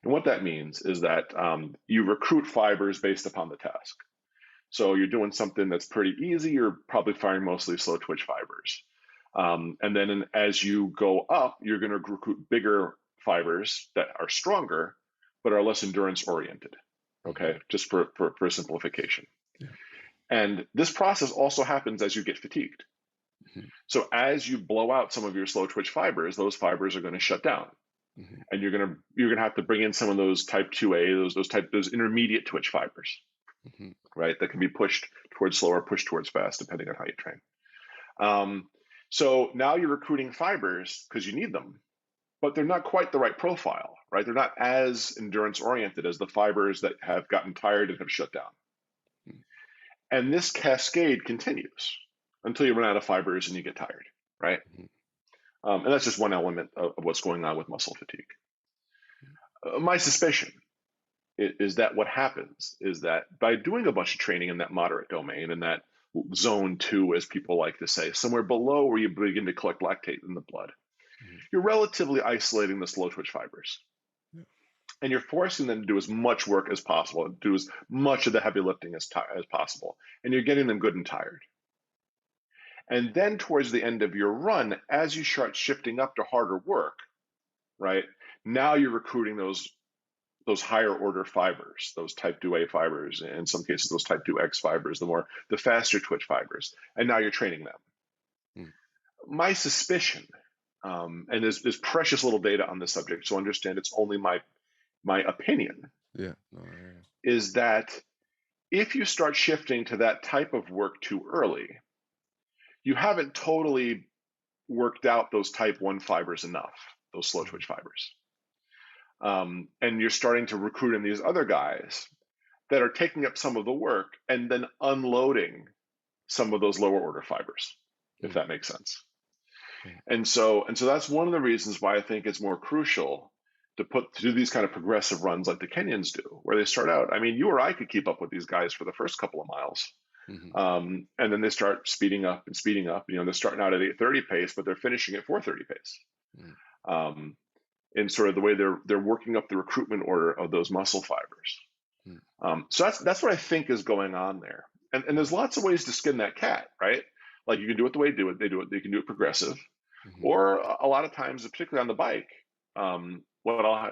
[SPEAKER 2] And what that means is that you recruit fibers based upon the task. So you're doing something that's pretty easy, you're probably firing mostly slow twitch fibers. And then as you go up, you're going to recruit bigger fibers that are stronger, but are less endurance oriented.
[SPEAKER 1] mhm,
[SPEAKER 2] Okay, just for simplification.
[SPEAKER 1] yeah,
[SPEAKER 2] And this process also happens as you get fatigued.
[SPEAKER 1] mhm,
[SPEAKER 2] So as you blow out some of your slow twitch fibers, those fibers are going to shut down.
[SPEAKER 1] mhm,
[SPEAKER 2] And you're gonna have to bring in some of those type 2A, those intermediate twitch fibers,
[SPEAKER 1] mhm,
[SPEAKER 2] right? That can be pushed towards slow or pushed towards fast, depending on how you train. Um, so now you're recruiting fibers because you need them, but they're not quite the right profile, right? They're not as endurance oriented as the fibers that have gotten tired and have shut down.
[SPEAKER 1] mhm,
[SPEAKER 2] And this cascade continues until you run out of fibers and you get tired, right?
[SPEAKER 1] mhm,
[SPEAKER 2] And that's just one element of what's going on with muscle fatigue. My suspicion is that what happens is that by doing a bunch of training in that moderate domain, in that zone 2, as people like to say, somewhere below where you begin to collect lactate in the blood,
[SPEAKER 1] mhm,
[SPEAKER 2] you're relatively isolating the slow twitch fibers.
[SPEAKER 1] yeah,
[SPEAKER 2] And you're forcing them to do as much work as possible, do as much of the heavy lifting as possible. And you're getting them good and tired. And then towards the end of your run, as you start shifting up to harder work, right, now you're recruiting those higher order fibers, those type 2A fibers, in some cases those type 2X fibers, the faster twitch fibers, and now you're training them.
[SPEAKER 1] mhm,
[SPEAKER 2] My suspicion, and there's precious little data on this subject, so understand it's only my opinion,
[SPEAKER 1] yeah, no, I hear
[SPEAKER 2] is that if you start shifting to that type of work too early, you haven't totally worked out those type 1 fibers enough, those slow
[SPEAKER 1] you. Mhm,
[SPEAKER 2] twitch fibers. And you're starting to recruit in these other guys that are taking up some of the work and then unloading some of those lower order fibers, if
[SPEAKER 1] mhm,
[SPEAKER 2] that makes sense.
[SPEAKER 1] yeah,
[SPEAKER 2] And so that's one of the reasons why I think it's more crucial to do these kind of progressive runs like the Kenyans do, where they start out. I mean, you or I could keep up with these guys for the first couple of miles.
[SPEAKER 1] mhm,
[SPEAKER 2] And then they start speeding up and speeding up. They're starting out at 8:30 pace, but they're finishing at 4:30 pace.
[SPEAKER 1] mhm,
[SPEAKER 2] Um, in sort of the way they're working up the recruitment order of those muscle fibers.
[SPEAKER 1] mhm,
[SPEAKER 2] So that's what I think is going on there. And there's lots of ways to skin that cat, right? Like you can do it the way they do it. They can do it progressive,
[SPEAKER 1] mhm,
[SPEAKER 2] or a lot of times, particularly on the bike,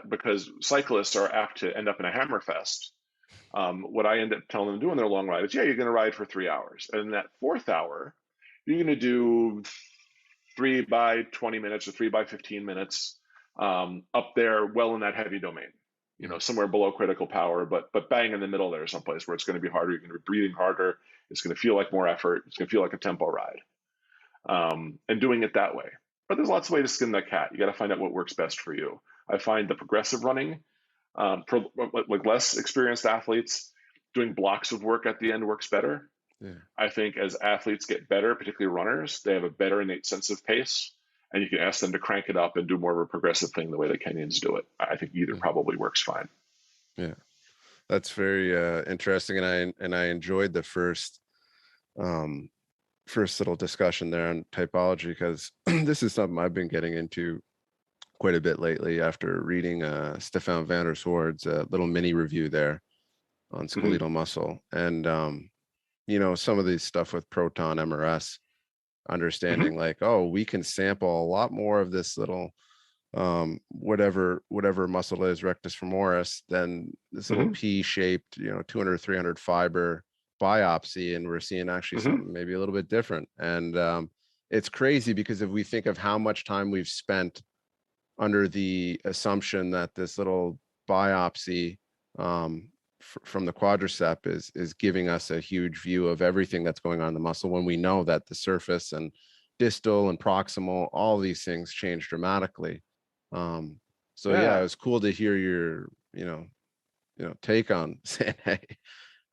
[SPEAKER 2] because cyclists are apt to end up in a hammer fest. What I end up telling them to do in their long ride is, yeah, you're going to ride for 3 hours, and in that fourth hour, you're going to do 3 by 20 minutes or 3 by 15 minutes up there, well in that heavy domain.
[SPEAKER 1] mhm,
[SPEAKER 2] Somewhere below critical power, but bang in the middle there, someplace where it's going to be harder. You're going to be breathing harder. It's going to feel like more effort. It's going to feel like a tempo ride. and doing it that way. But there's lots of ways to skin that cat. You got to find out what works best for you. I find the progressive running, for like less experienced athletes, doing blocks of work at the end works better.
[SPEAKER 1] Yeah.
[SPEAKER 2] I think as athletes get better, particularly runners, they have a better innate sense of pace, and you can ask them to crank it up and do more of a progressive thing the way the Kenyans do it. I think either
[SPEAKER 1] Yeah.
[SPEAKER 2] probably works fine.
[SPEAKER 1] Yeah. That's very interesting, and I enjoyed the um, first little discussion there on typology, because this is something I've been getting into quite a bit lately after reading Stefan van der Swoord's little mini review there on
[SPEAKER 2] Mm-hmm.
[SPEAKER 1] skeletal muscle, and some of these stuff with proton MRS,
[SPEAKER 2] Mm-hmm.
[SPEAKER 1] understanding like, oh, we can sample a lot more of this little whatever muscle is, rectus femoris, than this little
[SPEAKER 2] Mm-hmm.
[SPEAKER 1] P-shaped 200 300 fiber biopsy, and we're seeing actually
[SPEAKER 2] Mm-hmm.
[SPEAKER 1] something maybe a little bit different. And it's crazy, because if we think of how much time we've spent under the assumption that this little biopsy from the quadricep is giving us a huge view of everything that's going on in the muscle, when we know that the surface and distal and proximal, all these things change dramatically. So yeah, it
[SPEAKER 2] Yeah.
[SPEAKER 1] was cool to hear your take on saying, hey,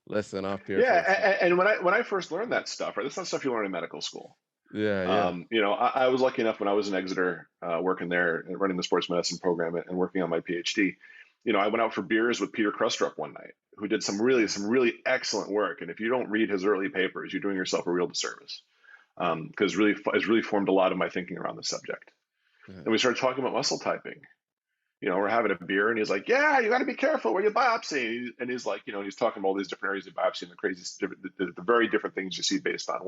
[SPEAKER 1] listen up here
[SPEAKER 2] Yeah.
[SPEAKER 1] for a few.
[SPEAKER 2] And when I first learned that stuff, right, that's not stuff you learn in medical school.
[SPEAKER 1] Yeah, yeah,
[SPEAKER 2] I was lucky enough when I was in Exeter, working there and running the sports medicine program and working on my PhD. I went out for beers with Peter Krustrup one night, who did some really excellent work. And if you don't read his early papers, you're doing yourself a real disservice, because really it's really formed a lot of my thinking around the subject.
[SPEAKER 1] yeah,
[SPEAKER 2] And we started talking about muscle typing. We're having a beer, and he's like, "Yeah, you got to be careful where you biopsy." And he's like, he's talking about all these different areas of biopsy and the crazy, the very different things you see based on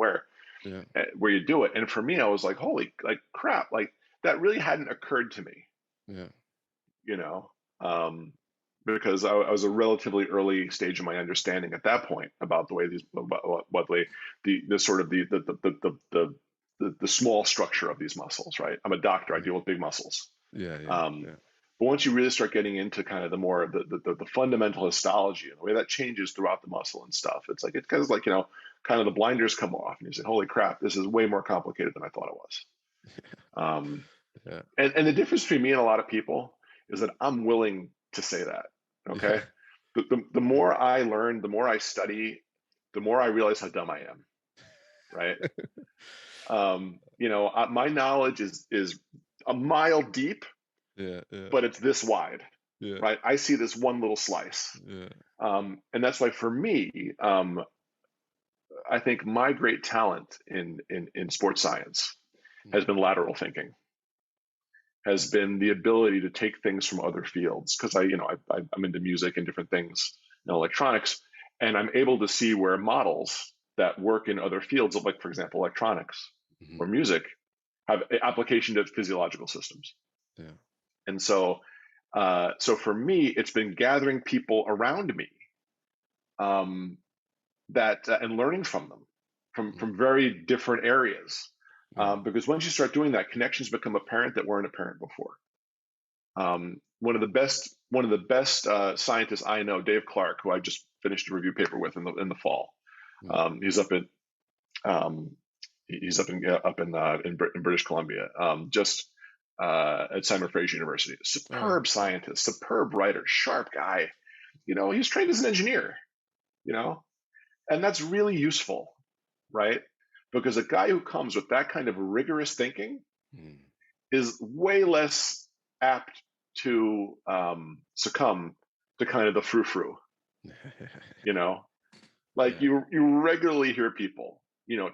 [SPEAKER 1] yeah,
[SPEAKER 2] where you do it. And for me, I was like, holy, like crap, like that really hadn't occurred to me,
[SPEAKER 1] yeah,
[SPEAKER 2] you know, um, because I was a relatively early stage of my understanding at that point about the way these, what the sort of the small structure of these muscles, right? I'm a doctor. I
[SPEAKER 1] yeah,
[SPEAKER 2] deal with big muscles.
[SPEAKER 1] yeah, yeah,
[SPEAKER 2] Um,
[SPEAKER 1] yeah,
[SPEAKER 2] but once you really start getting into kind of the more the fundamental histology and the way that changes throughout the muscle and stuff, it's like, it's kind of like, kind of the blinders come off, and you say, holy crap, this is way more complicated than I thought it was. Um,
[SPEAKER 1] yeah,
[SPEAKER 2] and the difference between me and a lot of people is that I'm willing to say that.
[SPEAKER 1] yeah,
[SPEAKER 2] Okay. The more I learn, the more I study, the more I realize how dumb I am. Right. My knowledge is a mile deep,
[SPEAKER 1] yeah, yeah,
[SPEAKER 2] but it's this wide.
[SPEAKER 1] yeah,
[SPEAKER 2] Right. I see this one little slice.
[SPEAKER 1] yeah,
[SPEAKER 2] And that's why for me, I think my great talent in sports science has
[SPEAKER 1] mm,
[SPEAKER 2] been lateral thinking, has been the ability to take things from other fields. Because I'm into music and different things, electronics, and I'm able to see where models that work in other fields, like for example electronics
[SPEAKER 1] mhm,
[SPEAKER 2] or music, have application to physiological systems.
[SPEAKER 1] yeah,
[SPEAKER 2] And so for me, it's been gathering people around me, um, that and learning from them
[SPEAKER 1] mm,
[SPEAKER 2] from very different areas.
[SPEAKER 1] yeah,
[SPEAKER 2] Because once you start doing that, connections become apparent that weren't apparent before. One of the best scientists I know, Dave Clark, who I just finished a review paper with in the fall.
[SPEAKER 1] mm,
[SPEAKER 2] He's up in um, he's in British Columbia, just at Simon Fraser University.
[SPEAKER 1] oh yeah,
[SPEAKER 2] Superb scientist, superb writer, sharp guy. He's trained as an engineer. You know, and that's really useful, right? Because a guy who comes with that kind of rigorous thinking
[SPEAKER 1] mm,
[SPEAKER 2] is way less apt to succumb to kind of the frou-frou, you know? Like
[SPEAKER 1] yeah,
[SPEAKER 2] you regularly hear people,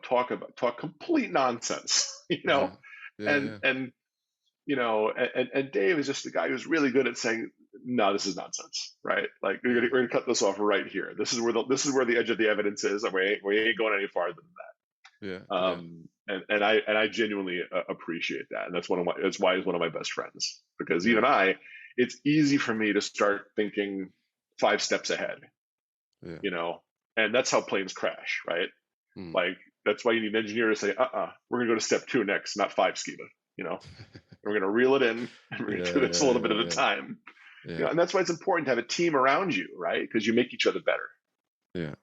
[SPEAKER 2] talk complete nonsense,
[SPEAKER 1] yeah, yeah,
[SPEAKER 2] and
[SPEAKER 1] yeah,
[SPEAKER 2] and Dave is just the guy who's really good at saying, no, this is nonsense, right? Like
[SPEAKER 1] yeah,
[SPEAKER 2] we're gonna cut this off right here. This is where the edge of the evidence is, and we ain't going any farther than
[SPEAKER 1] yeah,
[SPEAKER 2] that.
[SPEAKER 1] yeah,
[SPEAKER 2] And I genuinely appreciate that, and that's why he's one of my best friends, because
[SPEAKER 1] yeah,
[SPEAKER 2] it's easy for me to start thinking 5 steps ahead,
[SPEAKER 1] yeah,
[SPEAKER 2] you know, and that's how planes crash, right?
[SPEAKER 1] mm.
[SPEAKER 2] Like that's why you need an engineer to say, we're gonna go to step 2 next, not 5, Skiba, you know. We're going to reel it in, and we're going to
[SPEAKER 1] Yeah,
[SPEAKER 2] do this a
[SPEAKER 1] yeah,
[SPEAKER 2] little bit
[SPEAKER 1] yeah,
[SPEAKER 2] at a
[SPEAKER 1] yeah,
[SPEAKER 2] time.
[SPEAKER 1] yeah,
[SPEAKER 2] And that's why it's important to have a team around you, right? Because you make each other better.
[SPEAKER 1] yeah.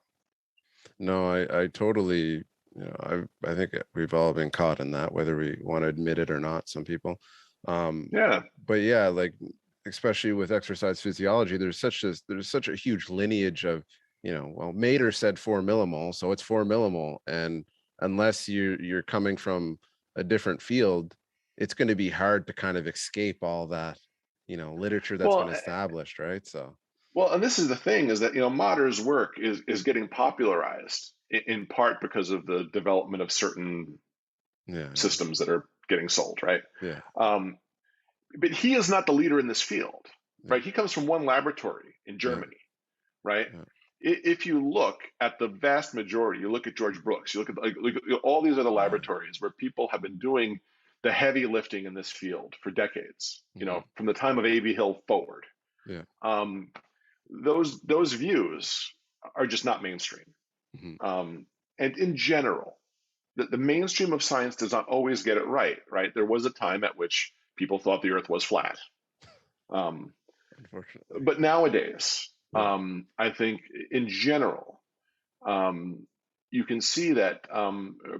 [SPEAKER 1] No, I totally I think we've all been caught in that, whether we want to admit it or not, some people. Um,
[SPEAKER 2] Yeah.
[SPEAKER 1] but yeah, like especially with exercise physiology, there's such a huge lineage of, well, Mater said 4 millimole, so it's 4 millimole. And unless you're coming from a different field, it's going to be hard to kind of escape all that, literature that's been
[SPEAKER 2] Well,
[SPEAKER 1] established, right? So
[SPEAKER 2] and this is the thing is that Mater's work is getting popularized in part because of the development of certain
[SPEAKER 1] yeah, yeah,
[SPEAKER 2] systems that are getting sold, right?
[SPEAKER 1] yeah,
[SPEAKER 2] Um, but he is not the leader in this field,
[SPEAKER 1] yeah,
[SPEAKER 2] right? He comes from one laboratory in
[SPEAKER 1] yeah,
[SPEAKER 2] Germany, right?
[SPEAKER 1] yeah.
[SPEAKER 2] If you look at the vast majority, you look at George Brooks, you look at all these other
[SPEAKER 1] Oh,
[SPEAKER 2] laboratories where people have been doing the heavy lifting in this field for decades,
[SPEAKER 1] hmm,
[SPEAKER 2] from the time of A.V. Hill forward.
[SPEAKER 1] yeah,
[SPEAKER 2] Um, those views are just not mainstream.
[SPEAKER 1] hmm,
[SPEAKER 2] Um, and in general, the mainstream of science does not always get it right. Right? There was a time at which people thought the Earth was flat. Um,
[SPEAKER 1] unfortunately,
[SPEAKER 2] but nowadays,
[SPEAKER 1] yeah,
[SPEAKER 2] I think in general, um, you can see that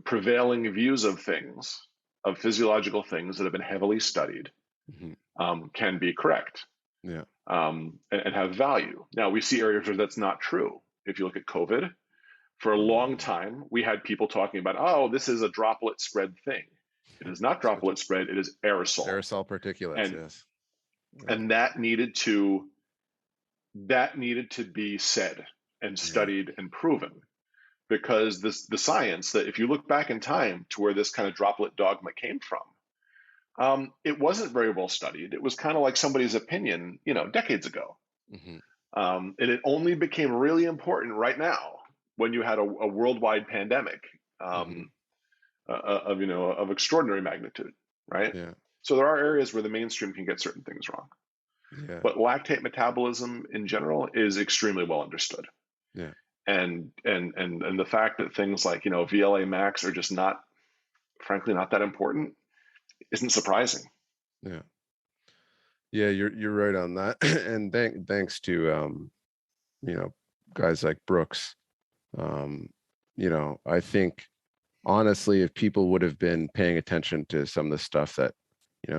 [SPEAKER 2] prevailing views of things, of physiological things that have been heavily studied,
[SPEAKER 1] hmm,
[SPEAKER 2] can be correct,
[SPEAKER 1] yeah,
[SPEAKER 2] and have value. Now, we see areas where that's not true. If you look at COVID, for a long
[SPEAKER 1] mm,
[SPEAKER 2] time, we had people talking about, oh, this is a droplet spread thing. It is not droplet spread, it is aerosol.
[SPEAKER 1] aerosol particulates,
[SPEAKER 2] And
[SPEAKER 1] yes, yeah,
[SPEAKER 2] and that needed to be said and
[SPEAKER 1] yeah,
[SPEAKER 2] studied and proven, because the science that, if you look back in time to where this kind of droplet dogma came from, it wasn't very well studied. It was kind of like somebody's opinion, decades ago.
[SPEAKER 1] hmm,
[SPEAKER 2] And it only became really important right now when you had a worldwide pandemic,
[SPEAKER 1] hmm,
[SPEAKER 2] um, of extraordinary magnitude, right?
[SPEAKER 1] yeah,
[SPEAKER 2] So there are areas where the mainstream can get certain things wrong,
[SPEAKER 1] yeah,
[SPEAKER 2] but lactate metabolism in general is extremely well understood.
[SPEAKER 1] yeah,
[SPEAKER 2] And the fact that things like VLA max are just not, frankly, not that important isn't surprising.
[SPEAKER 1] yeah, yeah. You're right on that, and thanks to you know, guys like Brooks. Um, I think honestly, if people would have been paying attention to some of the stuff that,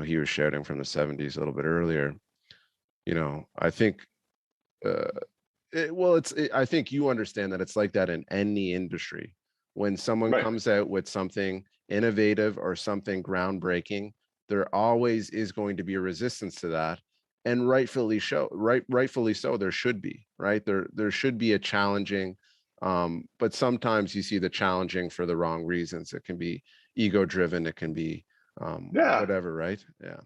[SPEAKER 1] he was shouting from the 70s a little bit earlier, I think, uh, I think you understand that it's like that in any industry. When someone
[SPEAKER 2] Right.
[SPEAKER 1] comes out with something innovative or something groundbreaking, there always is going to be a resistance to that. And rightfully so, there should be, right? There should be a challenging, but sometimes you see the challenging for the wrong reasons. It can be ego driven, it can be
[SPEAKER 2] Yeah.
[SPEAKER 1] whatever, right? Yeah.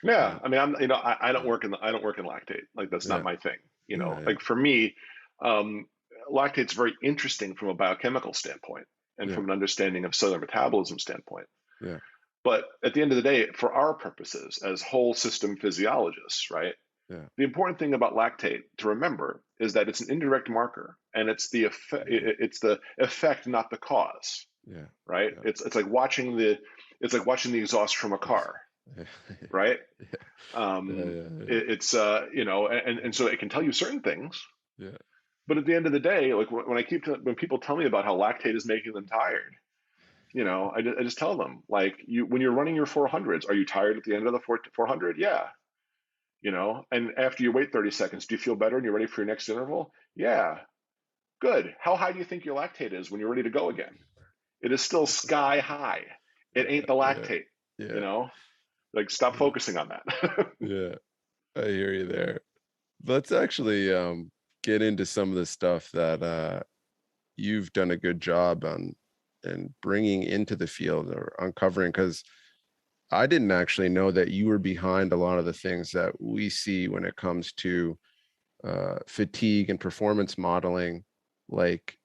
[SPEAKER 2] Yeah.
[SPEAKER 1] And
[SPEAKER 2] I mean, I don't
[SPEAKER 1] yeah,
[SPEAKER 2] work I don't work in lactate. Like, that's not
[SPEAKER 1] yeah,
[SPEAKER 2] my thing.
[SPEAKER 1] yeah, yeah,
[SPEAKER 2] Like, for me, um, lactate's very interesting from a biochemical standpoint and
[SPEAKER 1] yeah,
[SPEAKER 2] from an understanding of cellular metabolism standpoint.
[SPEAKER 1] yeah,
[SPEAKER 2] But at the end of the day, for our purposes as whole system physiologists, right?
[SPEAKER 1] yeah,
[SPEAKER 2] The important thing about lactate to remember is that it's an indirect marker, and
[SPEAKER 1] yeah,
[SPEAKER 2] it's the effect, not the cause,
[SPEAKER 1] yeah,
[SPEAKER 2] right?
[SPEAKER 1] yeah.
[SPEAKER 2] It's like watching the exhaust from a car,
[SPEAKER 1] Yeah,
[SPEAKER 2] right?
[SPEAKER 1] yeah,
[SPEAKER 2] Um,
[SPEAKER 1] yeah, yeah,
[SPEAKER 2] it's and so it can tell you certain things,
[SPEAKER 1] yeah,
[SPEAKER 2] but at the end of the day, like when people tell me about how lactate is making them tired, I just tell them, like, when you're running your 400s, are you tired at the end of the 400? Yeah. And after you wait 30 seconds, do you feel better and you're ready for your next interval? Yeah. Good. How high do you think your lactate is when you're ready to go again? It is still sky high. It
[SPEAKER 1] yeah,
[SPEAKER 2] ain't the
[SPEAKER 1] yeah,
[SPEAKER 2] lactate, you
[SPEAKER 1] yeah,
[SPEAKER 2] know? Like, stop
[SPEAKER 1] yeah,
[SPEAKER 2] focusing on that.
[SPEAKER 1] yeah. I hear you there. Let's actually get into some of the stuff that you've done a good job on and bringing into the field or uncovering, because I didn't actually know that you were behind a lot of the things that we see when it comes to fatigue and performance modeling, like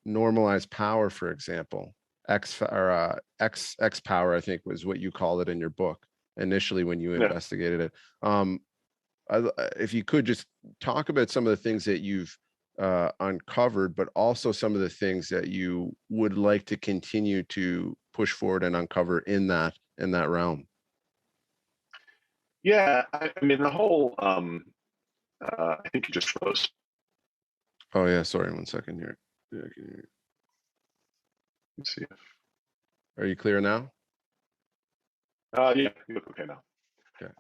[SPEAKER 1] normalized power, for example. X power, I think was what you called it in your book initially when you
[SPEAKER 2] Yeah.
[SPEAKER 1] investigated it. Um, if you could just talk about some of the things that you've uncovered, but also some of the things that you would like to continue to push forward and uncover in that realm.
[SPEAKER 2] Yeah. I mean, the whole, I think you just froze.
[SPEAKER 1] Oh yeah, sorry, 1 second here. Yeah,
[SPEAKER 2] Let's see.
[SPEAKER 1] Are you clear now?
[SPEAKER 2] Yeah, you look okay now.
[SPEAKER 1] Okay.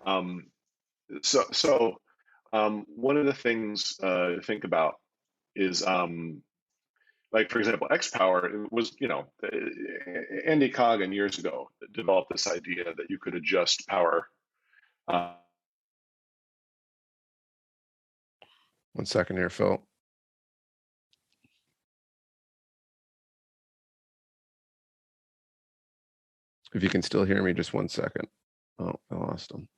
[SPEAKER 2] One of the things to think about is like, for example, X power was, Andy Coggan years ago developed this idea that you could adjust power. Uh,
[SPEAKER 1] 1 second here, Phil. If you can still hear me, just 1 second. Oh, I lost him.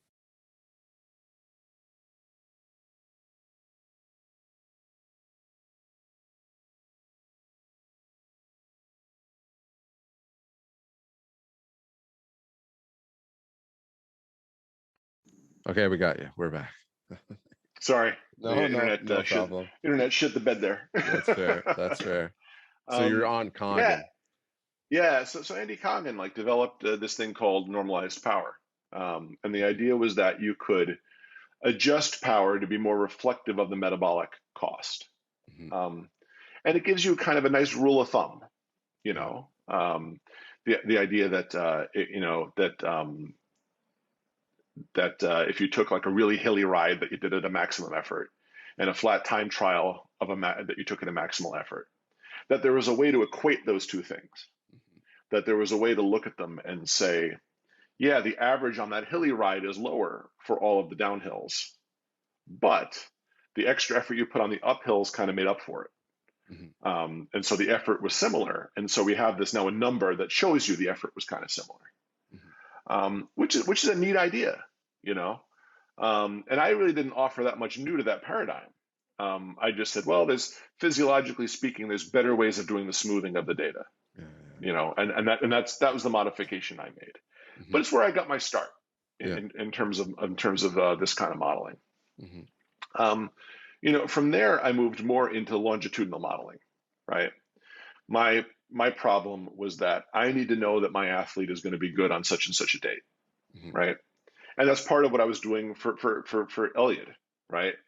[SPEAKER 1] Okay, we got you. We're back.
[SPEAKER 2] Sorry,
[SPEAKER 1] No,
[SPEAKER 2] the
[SPEAKER 1] no, no problem.
[SPEAKER 2] internet shit the bed there.
[SPEAKER 1] That's fair. That's fair. So you're on
[SPEAKER 2] Yeah,
[SPEAKER 1] Coggan.
[SPEAKER 2] yeah. So Andy Coggan like developed this thing called normalized power, and the idea was that you could adjust power to be more reflective of the metabolic cost.
[SPEAKER 1] Mhm.
[SPEAKER 2] And it gives you kind of a nice rule of thumb, you
[SPEAKER 1] Yeah.
[SPEAKER 2] know, the idea that if you took like a really hilly ride that you did at a maximum effort, and a flat time trial of that you took at a maximal effort, that there was a way to equate those two things,
[SPEAKER 1] Mhm.
[SPEAKER 2] that there was a way to look at them and say, yeah, the average on that hilly ride is lower for all of the downhills, but the extra effort you put on the uphills kind of made up for it.
[SPEAKER 1] Mhm.
[SPEAKER 2] And so the effort was similar. And so we have this now a number that shows you the effort was kind of similar,
[SPEAKER 1] Mhm.
[SPEAKER 2] which is a neat idea, you know. And I really didn't offer that much new to that paradigm. I just said, well, there's physiologically speaking, there's better ways of doing the smoothing of the data,
[SPEAKER 1] Yeah.
[SPEAKER 2] you know, that was the modification I made. But
[SPEAKER 1] Mhm.
[SPEAKER 2] it's where I got my start
[SPEAKER 1] Yeah.
[SPEAKER 2] in terms of this kind of modeling.
[SPEAKER 1] Mhm.
[SPEAKER 2] Um, from there, I moved more into longitudinal modeling, right? My problem was that I need to know that my athlete is going to be good on such and such a date,
[SPEAKER 1] Mhm.
[SPEAKER 2] right? And that's part of what I was doing for Elliot, right?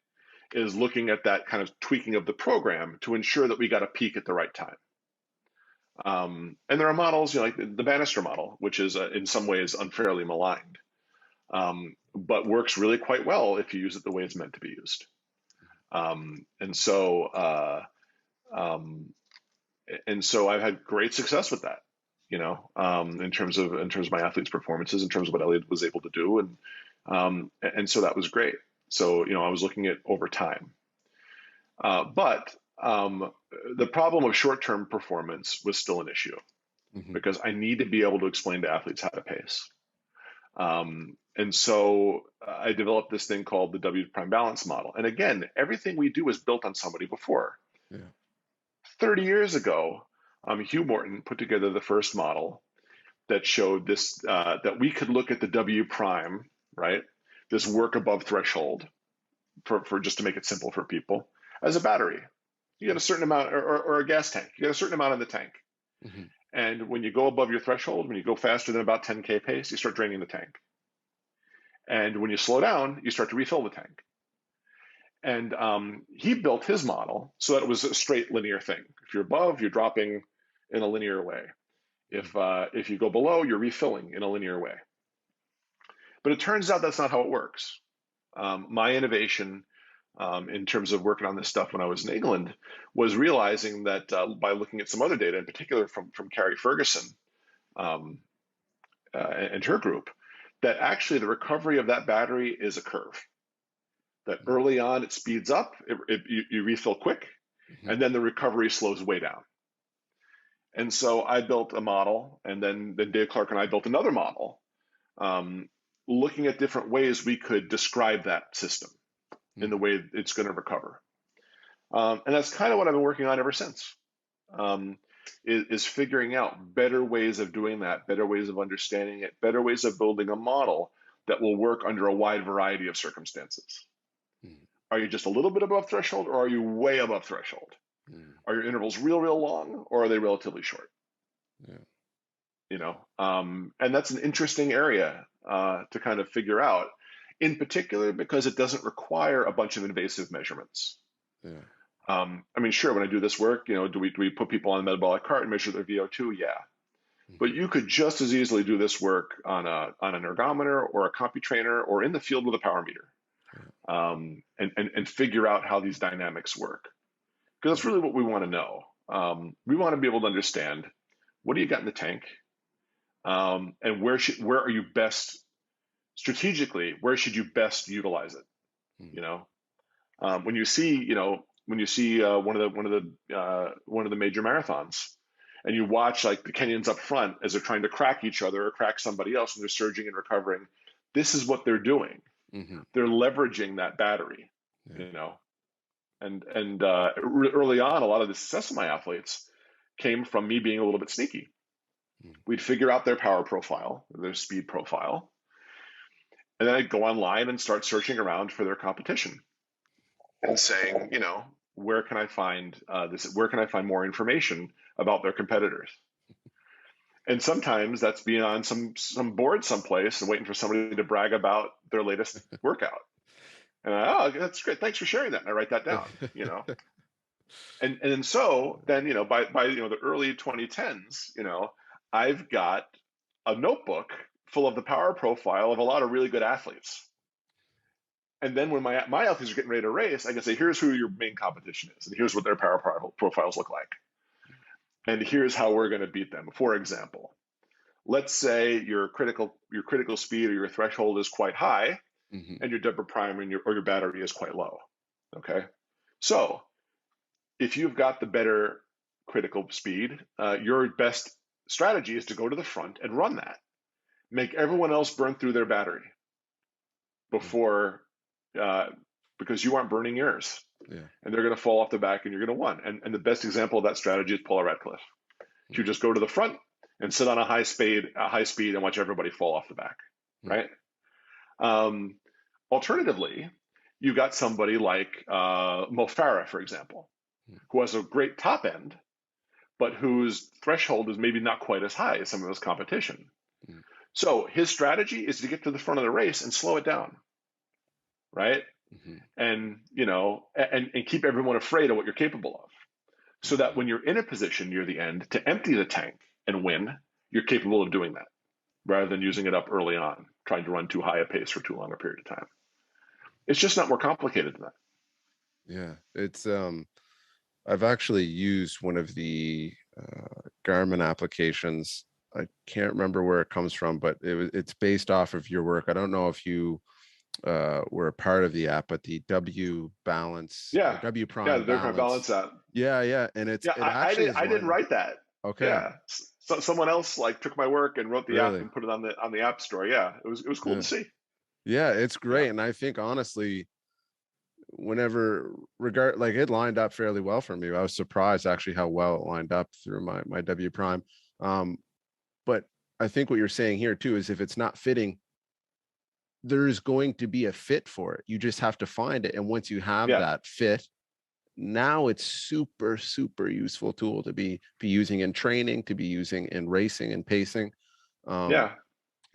[SPEAKER 2] Is looking at that kind of tweaking of the program to ensure that we got a peak at the right time. And there are models, like the Bannister model, which is in some ways unfairly maligned, but works really quite well if you use it the way it's meant to be used. Um, and so uh, um, and so I've had great success with that, in terms of my athletes' performances, in terms of what Elliot was able to do, and so that was great. So I was looking at over time, but the problem of short-term performance was still an issue
[SPEAKER 1] Mhm.
[SPEAKER 2] because I need to be able to explain to athletes how to pace. And so I developed this thing called the W prime balance model. And again, everything we do is built on somebody before.
[SPEAKER 1] Yeah.
[SPEAKER 2] 30 years ago, Hugh Morton put together the first model that showed this, that we could look at the W prime, right? This work above threshold, for just to make it simple for people, as a battery. You get a certain amount, or a gas tank. You get a certain amount in the tank.
[SPEAKER 1] Mhm.
[SPEAKER 2] And when you go above your threshold, when you go faster than about 10K pace, you start draining the tank. And when you slow down, you start to refill the tank. And he built his model so that it was a straight linear thing. If you're above, you're dropping in a linear way.
[SPEAKER 1] Mhm.
[SPEAKER 2] If you go below, you're refilling in a linear way. But it turns out that's not how it works. My innovation, in terms of working on this stuff when I was in England, was realizing that by looking at some other data, in particular from Carrie Ferguson, um, and her group, that actually the recovery of that battery is a curve. That
[SPEAKER 1] Mhm.
[SPEAKER 2] early on it speeds up, you refill quick,
[SPEAKER 1] Mhm.
[SPEAKER 2] and then the recovery slows way down. And so I built a model, and then Dave Clark and I built another model, um, looking at different ways we could describe that system in the
[SPEAKER 1] Mhm.
[SPEAKER 2] way it's going to recover. And that's kind of what I've been working on ever since. Um, is figuring out better ways of doing that, better ways of understanding it, better ways of building a model that will work under a wide variety of circumstances.
[SPEAKER 1] Mhm.
[SPEAKER 2] Are you just a little bit above threshold, or are you way above threshold?
[SPEAKER 1] Mhm.
[SPEAKER 2] Are your intervals real long, or are they relatively short?
[SPEAKER 1] Yeah.
[SPEAKER 2] And that's an interesting area to kind of figure out, in particular because it doesn't require a bunch of invasive measurements.
[SPEAKER 1] Yeah.
[SPEAKER 2] I mean, sure, when I do this work, do we put people on a metabolic cart and measure their VO2? Yeah. But
[SPEAKER 1] Mhm.
[SPEAKER 2] you could just as easily do this work on an ergometer or a CompuTrainer or in the field with a power meter,
[SPEAKER 1] Yeah.
[SPEAKER 2] and figure out how these dynamics work. Because that's
[SPEAKER 1] Yeah.
[SPEAKER 2] really what we want to know. We want to be able to understand, what do you got in the tank, and where are you best strategically? Where should you best utilize it?
[SPEAKER 1] Mm.
[SPEAKER 2] You know, when you see one of the major marathons, and you watch like the Kenyans up front as they're trying to crack each other or crack somebody else, and they're surging and recovering. This is what they're doing.
[SPEAKER 1] Mhm.
[SPEAKER 2] They're leveraging that battery,
[SPEAKER 1] Yeah.
[SPEAKER 2] you know. And early on, a lot of the success of my athletes came from me being a little bit sneaky.
[SPEAKER 1] Mm.
[SPEAKER 2] We'd figure out their power profile, their speed profile, and then I'd go online and start searching around for their competition and saying, where can I find this? Where can I find more information about their competitors? And sometimes that's being on some board someplace and waiting for somebody to brag about their latest workout. And that's great. Thanks for sharing that. And I write that down. And so then, by the early 2010s, I've got a notebook full of the power profile of a lot of really good athletes. And then when my athletes are getting ready to race, I can say, here's who your main competition is, and here's what their power profiles look like, and here's how we're going to beat them. For example, let's say your critical speed or your threshold is quite high,
[SPEAKER 1] Mhm.
[SPEAKER 2] and your double prime or your battery is quite low. Okay, so if you've got the better critical speed, your best strategy is to go to the front and run that. Make everyone else burn through their battery
[SPEAKER 1] Mm.
[SPEAKER 2] before, uh, because you aren't burning yours,
[SPEAKER 1] Yeah.
[SPEAKER 2] and they're going to fall off the back, and you're going to win. And the best example of that strategy is Paula Radcliffe.
[SPEAKER 1] Mm.
[SPEAKER 2] You just go to the front and sit on a high speed, and watch everybody fall off the back,
[SPEAKER 1] Mm.
[SPEAKER 2] right? Um, Alternatively, you got somebody like Mo Farah, for example,
[SPEAKER 1] Mm.
[SPEAKER 2] who has a great top end, but whose threshold is maybe not quite as high as some of his competition.
[SPEAKER 1] Mm.
[SPEAKER 2] So his strategy is to get to the front of the race and slow it down, right?
[SPEAKER 1] Mhm.
[SPEAKER 2] And and keep everyone afraid of what you're capable of, so that
[SPEAKER 1] Mhm.
[SPEAKER 2] when you're in a position near the end to empty the tank and win, you're capable of doing that rather than using it up early on, trying to run too high a pace for too long a period of time. It's just not more complicated than that.
[SPEAKER 1] Yeah. It's I've actually used one of the Garmin applications. I can't remember where it comes from, but it's based off of your work. I don't know if you were a part of the app, but the W balance or
[SPEAKER 2] Yeah,
[SPEAKER 1] W
[SPEAKER 2] yeah,
[SPEAKER 1] prime
[SPEAKER 2] there's my
[SPEAKER 1] balance.
[SPEAKER 2] balance app.
[SPEAKER 1] Yeah, and
[SPEAKER 2] Yeah,
[SPEAKER 1] it actually is
[SPEAKER 2] I didn't
[SPEAKER 1] one.
[SPEAKER 2] write that.
[SPEAKER 1] Okay,
[SPEAKER 2] Yeah, so someone else like took my work and wrote the app
[SPEAKER 1] really.
[SPEAKER 2] and put it on the app store. Yeah, it was cool to
[SPEAKER 1] Yeah.
[SPEAKER 2] see.
[SPEAKER 1] Yeah, it's
[SPEAKER 2] Yeah,
[SPEAKER 1] great. And I think honestly, whenever regard like it lined up fairly well for me. I was surprised actually how well it lined up through my W prime. Um, but I think what you're saying here too is if it's not fitting, there's going to be a fit for it. You just have to find it. And once you have
[SPEAKER 2] yeah,
[SPEAKER 1] that fit, now it's super useful tool to be using in training, to be using in racing and pacing. Um,
[SPEAKER 2] yeah.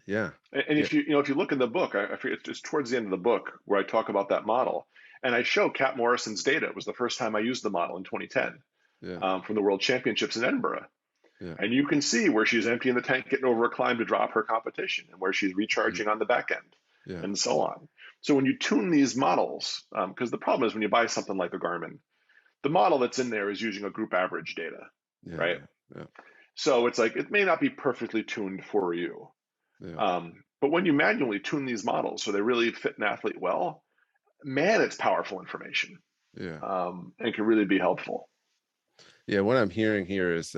[SPEAKER 1] yeah,
[SPEAKER 2] And
[SPEAKER 1] yeah,
[SPEAKER 2] if you look in the book, I forget, it's towards the end of the book where I talk about that model, and I show Kat Morrison's data. It was the first time I used the model in 2010,
[SPEAKER 1] yeah,
[SPEAKER 2] from the World Championships in Edinburgh.
[SPEAKER 1] yeah,
[SPEAKER 2] And you can see where she's emptying the tank, getting over a climb to drop her competition, and where she's
[SPEAKER 1] mhm,
[SPEAKER 2] recharging on the back end,
[SPEAKER 1] yeah,
[SPEAKER 2] and so on. So when you tune these models, because the problem is when you buy something like a Garmin, the model that's in there is using a group average data,
[SPEAKER 1] yeah,
[SPEAKER 2] right?
[SPEAKER 1] yeah,
[SPEAKER 2] So it's like it may not be perfectly tuned for you.
[SPEAKER 1] yeah,
[SPEAKER 2] But when you manually tune these models so they really fit an athlete well, man, it's powerful information,
[SPEAKER 1] yeah,
[SPEAKER 2] and can really be helpful.
[SPEAKER 1] yeah. What I'm hearing here is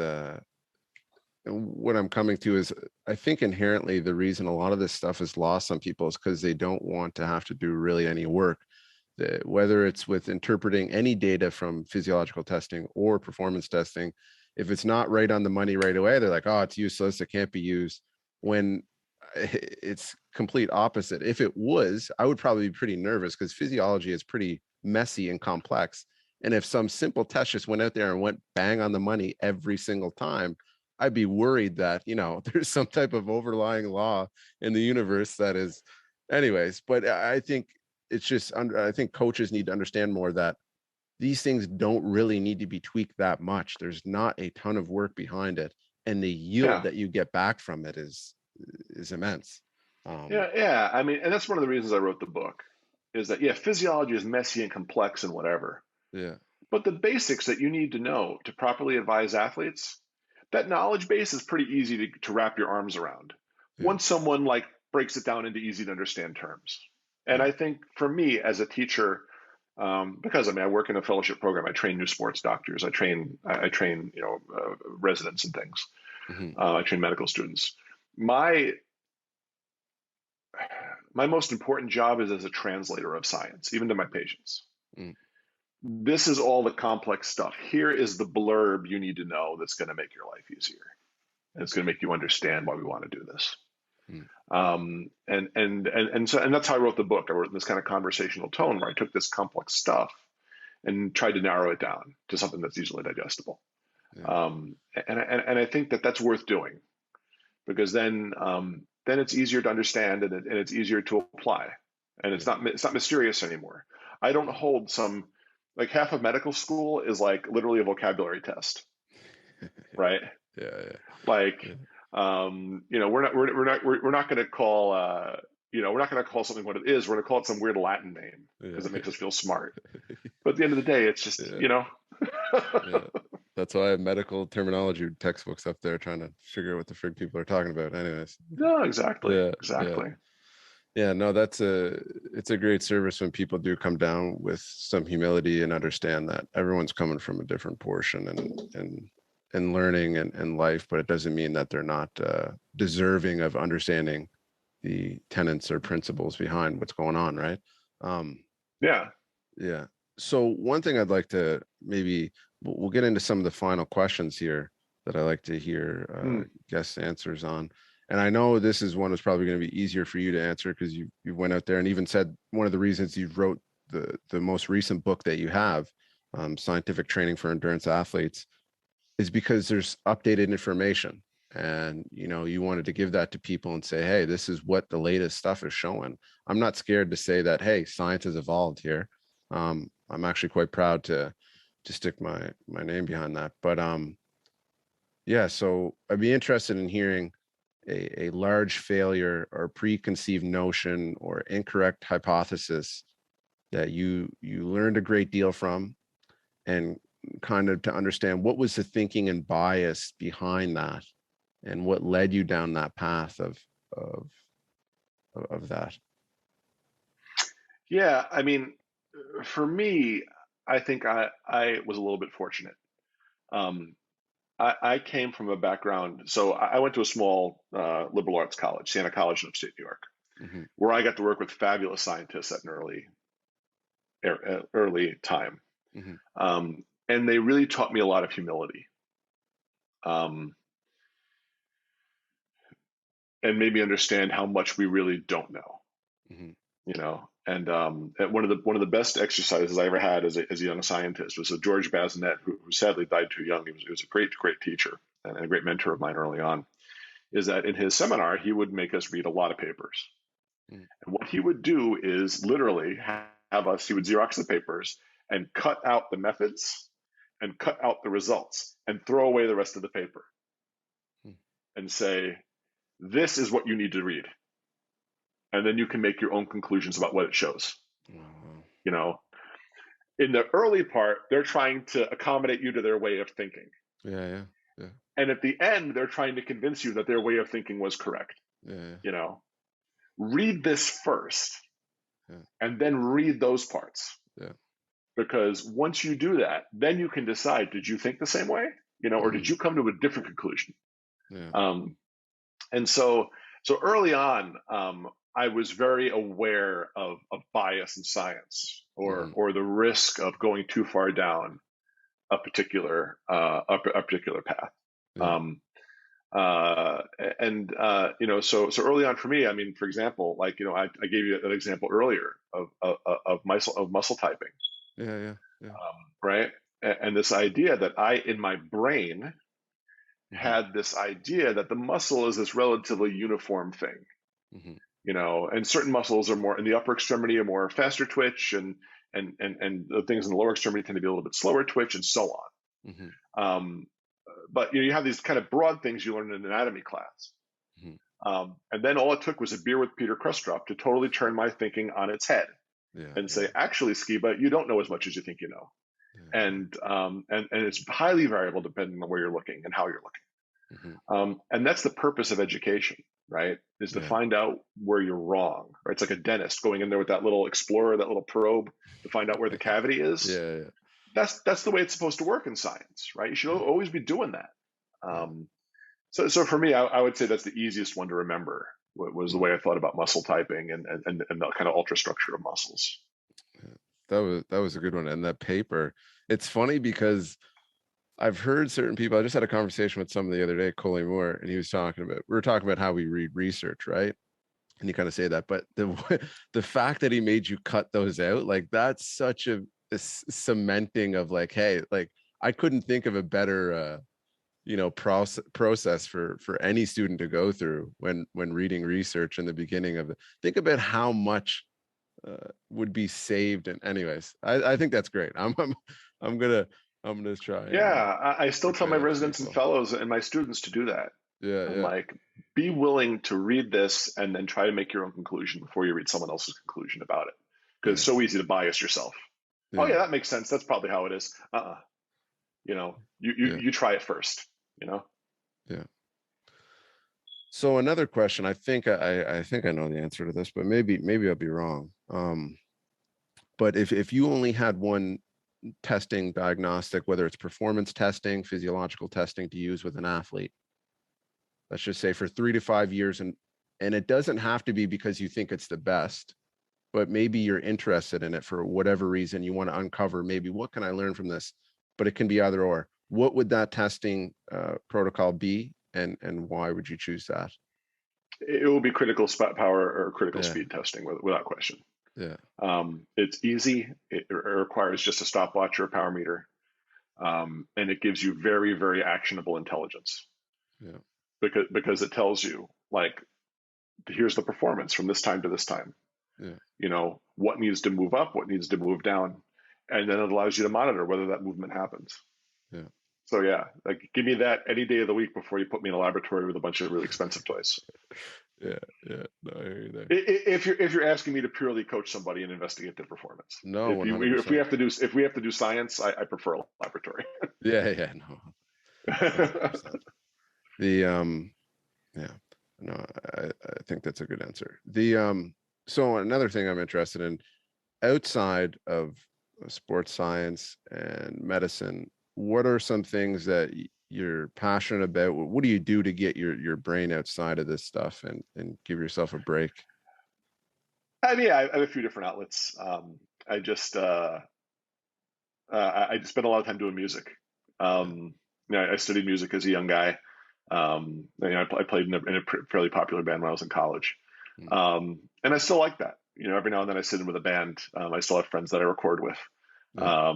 [SPEAKER 1] and what I'm coming to is I think inherently the reason a lot of this stuff is lost on people is because they don't want to have to do really any work. Whether it's with interpreting any data from physiological testing or performance testing, if it's not right on the money right away, they're like, oh, it's useless. It can't be used. When it's complete opposite. If it was, I would probably be pretty nervous because physiology is pretty messy and complex. And if some simple test just went out there and went bang on the money every single time, I'd be worried that, there's some type of overlying law in the universe that is, anyways. But I think it's just, I think coaches need to understand more that these things don't really need to be tweaked that much. There's not a ton of work behind it, and the yield
[SPEAKER 2] Yeah.
[SPEAKER 1] that you get back from it is immense.
[SPEAKER 2] Yeah. Yeah. I mean, and that's one of the reasons I wrote the book is that, yeah, physiology is messy and complex and whatever.
[SPEAKER 1] Yeah,
[SPEAKER 2] But the basics that you need to know to properly advise athletes, that knowledge base is pretty easy to wrap your arms around
[SPEAKER 1] yeah,
[SPEAKER 2] once someone like breaks it down into easy to understand terms. And
[SPEAKER 1] yeah,
[SPEAKER 2] I think for me as a teacher, because I mean I work in a fellowship program, I train new sports doctors, I train residents and things,
[SPEAKER 1] hmm,
[SPEAKER 2] I train medical students. My my most important job is as a translator of science, even to my patients.
[SPEAKER 1] mm,
[SPEAKER 2] This is all the complex stuff. Here is the blurb you need to know that's going to make your life easier. And it's going to make you understand why we want to do this.
[SPEAKER 1] mm,
[SPEAKER 2] And that's how I wrote the book. I wrote in this kind of conversational tone where I took this complex stuff and tried to narrow it down to something that's easily digestible.
[SPEAKER 1] yeah,
[SPEAKER 2] And I think that that's worth doing because then it's easier to understand and it's easier to apply, and
[SPEAKER 1] yeah,
[SPEAKER 2] it's not mysterious anymore. I don't
[SPEAKER 1] yeah,
[SPEAKER 2] hold some like half of medical school is like literally a vocabulary test, right?
[SPEAKER 1] yeah,
[SPEAKER 2] Like,
[SPEAKER 1] yeah,
[SPEAKER 2] we're not going to call we're not going to call something what it is. We're going to call it some weird Latin name because it
[SPEAKER 1] yeah,
[SPEAKER 2] makes us feel smart. But at the end of the day, it's just
[SPEAKER 1] yeah, yeah. That's why I have medical terminology textbooks up there trying to figure out what the frig people are talking about. Anyways,
[SPEAKER 2] No, exactly,
[SPEAKER 1] yeah, yeah.
[SPEAKER 2] exactly.
[SPEAKER 1] Yeah, no, it's a great service when people do come down with some humility and understand that everyone's coming from a different portion and learning and life, but it doesn't mean that they're not deserving of understanding the tenets or principles behind what's going on, right? Um,
[SPEAKER 2] Yeah.
[SPEAKER 1] yeah. So one thing I'd like to maybe we'll get into some of the final questions here that I like to hear
[SPEAKER 2] Mm,
[SPEAKER 1] guest answers on. And I know this is one that's probably going to be easier for you to answer because you went out there and even said one of the reasons you wrote the most recent book that you have, Scientific Training for Endurance Athletes, is because there's updated information. And you wanted to give that to people and say, hey, this is what the latest stuff is showing. I'm not scared to say that, hey, science has evolved here. I'm actually quite proud to stick my name behind that. But yeah, so I'd be interested in hearing a large failure or preconceived notion or incorrect hypothesis that you learned a great deal from, and kind of to understand what was the thinking and bias behind that and what led you down that path of that.
[SPEAKER 2] yeah. I mean, for me, I think I was a little bit fortunate. Um, I came from a background, so I went to a small liberal arts college, Santa College in upstate New York,
[SPEAKER 1] Hmm,
[SPEAKER 2] where I got to work with fabulous scientists at an early time,
[SPEAKER 1] hmm,
[SPEAKER 2] and they really taught me a lot of humility, um, and made me understand how much we really don't know.
[SPEAKER 1] hmm,
[SPEAKER 2] And one of the best exercises I ever had as a young scientist was a George Bazinet, who sadly died too young. He was a great teacher and a great mentor of mine early on. Is that in his seminar he would make us read a lot of papers,
[SPEAKER 1] hmm,
[SPEAKER 2] and what he would do is literally have us. He would Xerox the papers and cut out the methods and cut out the results and throw away the rest of the paper
[SPEAKER 1] hmm.
[SPEAKER 2] and say, "This is what you need to read." And then you can make your own conclusions about what it shows.
[SPEAKER 1] Wow.
[SPEAKER 2] You know, in the early part, they're trying to accommodate you to their way of thinking.
[SPEAKER 1] Yeah, yeah, yeah,
[SPEAKER 2] And at the end, they're trying to convince you that their way of thinking was correct.
[SPEAKER 1] yeah,
[SPEAKER 2] You know, read this first
[SPEAKER 1] yeah,
[SPEAKER 2] and then read those parts.
[SPEAKER 1] yeah,
[SPEAKER 2] Because once you do that, then you can decide, did you think the same way? Or did
[SPEAKER 1] hmm,
[SPEAKER 2] you come to a different conclusion?
[SPEAKER 1] yeah,
[SPEAKER 2] Um, and so early on, I was very aware of bias in science or
[SPEAKER 1] hmm,
[SPEAKER 2] or the risk of going too far down a particular path.
[SPEAKER 1] yeah,
[SPEAKER 2] Um, so early on for me, I mean, for example, like I gave you an example earlier of muscle typing,
[SPEAKER 1] yeah, yeah, yeah,
[SPEAKER 2] right? And this idea that I in my brain
[SPEAKER 1] hmm,
[SPEAKER 2] had this idea that the muscle is this relatively uniform thing,
[SPEAKER 1] hmm,
[SPEAKER 2] and certain muscles are more in the upper extremity are more faster twitch, and and the things in the lower extremity tend to be a little bit slower twitch, and so on.
[SPEAKER 1] Hmm.
[SPEAKER 2] Um, but you have these kind of broad things you learn in an anatomy class.
[SPEAKER 1] Hmm.
[SPEAKER 2] And then all it took was a beer with Peter Krustrup to totally turn my thinking on its head
[SPEAKER 1] Yeah,
[SPEAKER 2] and
[SPEAKER 1] yeah,
[SPEAKER 2] say, actually, Skiba, you don't know as much as you think you know.
[SPEAKER 1] yeah,
[SPEAKER 2] And it's highly variable depending on where you're looking and how you're looking.
[SPEAKER 1] yeah. Hmm.
[SPEAKER 2] And that's the purpose of education, right? Is to
[SPEAKER 1] Yeah,
[SPEAKER 2] find out where you're wrong, right? It's like a dentist going in there with that little explorer, that little probe to find out where the cavity is.
[SPEAKER 1] yeah, yeah,
[SPEAKER 2] That's the way it's supposed to work in science, right? You should
[SPEAKER 1] yeah,
[SPEAKER 2] always be doing that.
[SPEAKER 1] yeah.
[SPEAKER 2] Um, so for me, I would say that's the easiest one to remember. Was the
[SPEAKER 1] Mm,
[SPEAKER 2] way I thought about muscle typing and the kind of ultrastructure of muscles.
[SPEAKER 1] yeah. That was a good one. And that paper, it's funny because I've heard certain people. I just had a conversation with someone the other day, Coley Moore, and we were talking about how we read research, right? And you kind of say that, but the fact that he made you cut those out, like that's such a cementing of like, hey, like I couldn't think of a better process for any student to go through when reading research in the beginning of the think about how much would be saved. And anyways, I think that's great. I'm gonna try and
[SPEAKER 2] Yeah, I still tell
[SPEAKER 1] portray
[SPEAKER 2] my
[SPEAKER 1] that to
[SPEAKER 2] residents and
[SPEAKER 1] people.
[SPEAKER 2] fellows and my students to do that.
[SPEAKER 1] Yeah,
[SPEAKER 2] I'm
[SPEAKER 1] yeah,
[SPEAKER 2] like, be willing to read this and then try to make your own conclusion before you read someone else's conclusion about it. Because
[SPEAKER 1] yeah,
[SPEAKER 2] it's so easy to bias yourself. Oh
[SPEAKER 1] yeah,
[SPEAKER 2] yeah, that makes sense. That's probably how it is.
[SPEAKER 1] yeah,
[SPEAKER 2] You try it first. You know.
[SPEAKER 1] yeah. So another question, I think I know the answer to this, but maybe I'll be wrong. But if you only had one testing diagnostic, whether it's performance testing, physiological testing to use with an athlete, let's just say for 3 to 5 years, and it doesn't have to be because you think it's the best, but maybe you're interested in it for whatever reason. You want to uncover maybe what can I learn from this, but it can be either or. What would that testing protocol be, and why would you choose that?
[SPEAKER 2] It will be critical power or critical
[SPEAKER 1] Yeah,
[SPEAKER 2] speed testing without question.
[SPEAKER 1] yeah,
[SPEAKER 2] It's easy. It requires just a stopwatch or a power meter, and it gives you very, very actionable intelligence
[SPEAKER 1] yeah,
[SPEAKER 2] because it tells you like here's the performance from this time to this time.
[SPEAKER 1] yeah,
[SPEAKER 2] What needs to move up, what needs to move down, and then it allows you to monitor whether that movement happens.
[SPEAKER 1] yeah,
[SPEAKER 2] So yeah, like give me that any day of the week before you put me in a laboratory with a bunch of really expensive toys.
[SPEAKER 1] yeah, yeah. No, I hear you there.
[SPEAKER 2] If you're asking me to purely coach somebody and investigate their performance,
[SPEAKER 1] No,
[SPEAKER 2] if
[SPEAKER 1] one
[SPEAKER 2] you
[SPEAKER 1] hundred
[SPEAKER 2] if we
[SPEAKER 1] percent.
[SPEAKER 2] have to do science, I prefer a laboratory.
[SPEAKER 1] Yeah, yeah, no, 100%. The Yeah, no, I think that's a good answer. So another thing I'm interested in outside of sports science and medicine, what are some things that you're passionate about? What do you do to get your brain outside of this stuff and give yourself a break?
[SPEAKER 2] I mean, I have a few different outlets. I just I just spend a lot of time doing music.
[SPEAKER 1] Yeah,
[SPEAKER 2] I studied music as a young guy. I played in a fairly popular band when I was in college,
[SPEAKER 1] mm,
[SPEAKER 2] and I still like that. Every now and then I sit in with a band. I still have friends that I record with
[SPEAKER 1] yeah,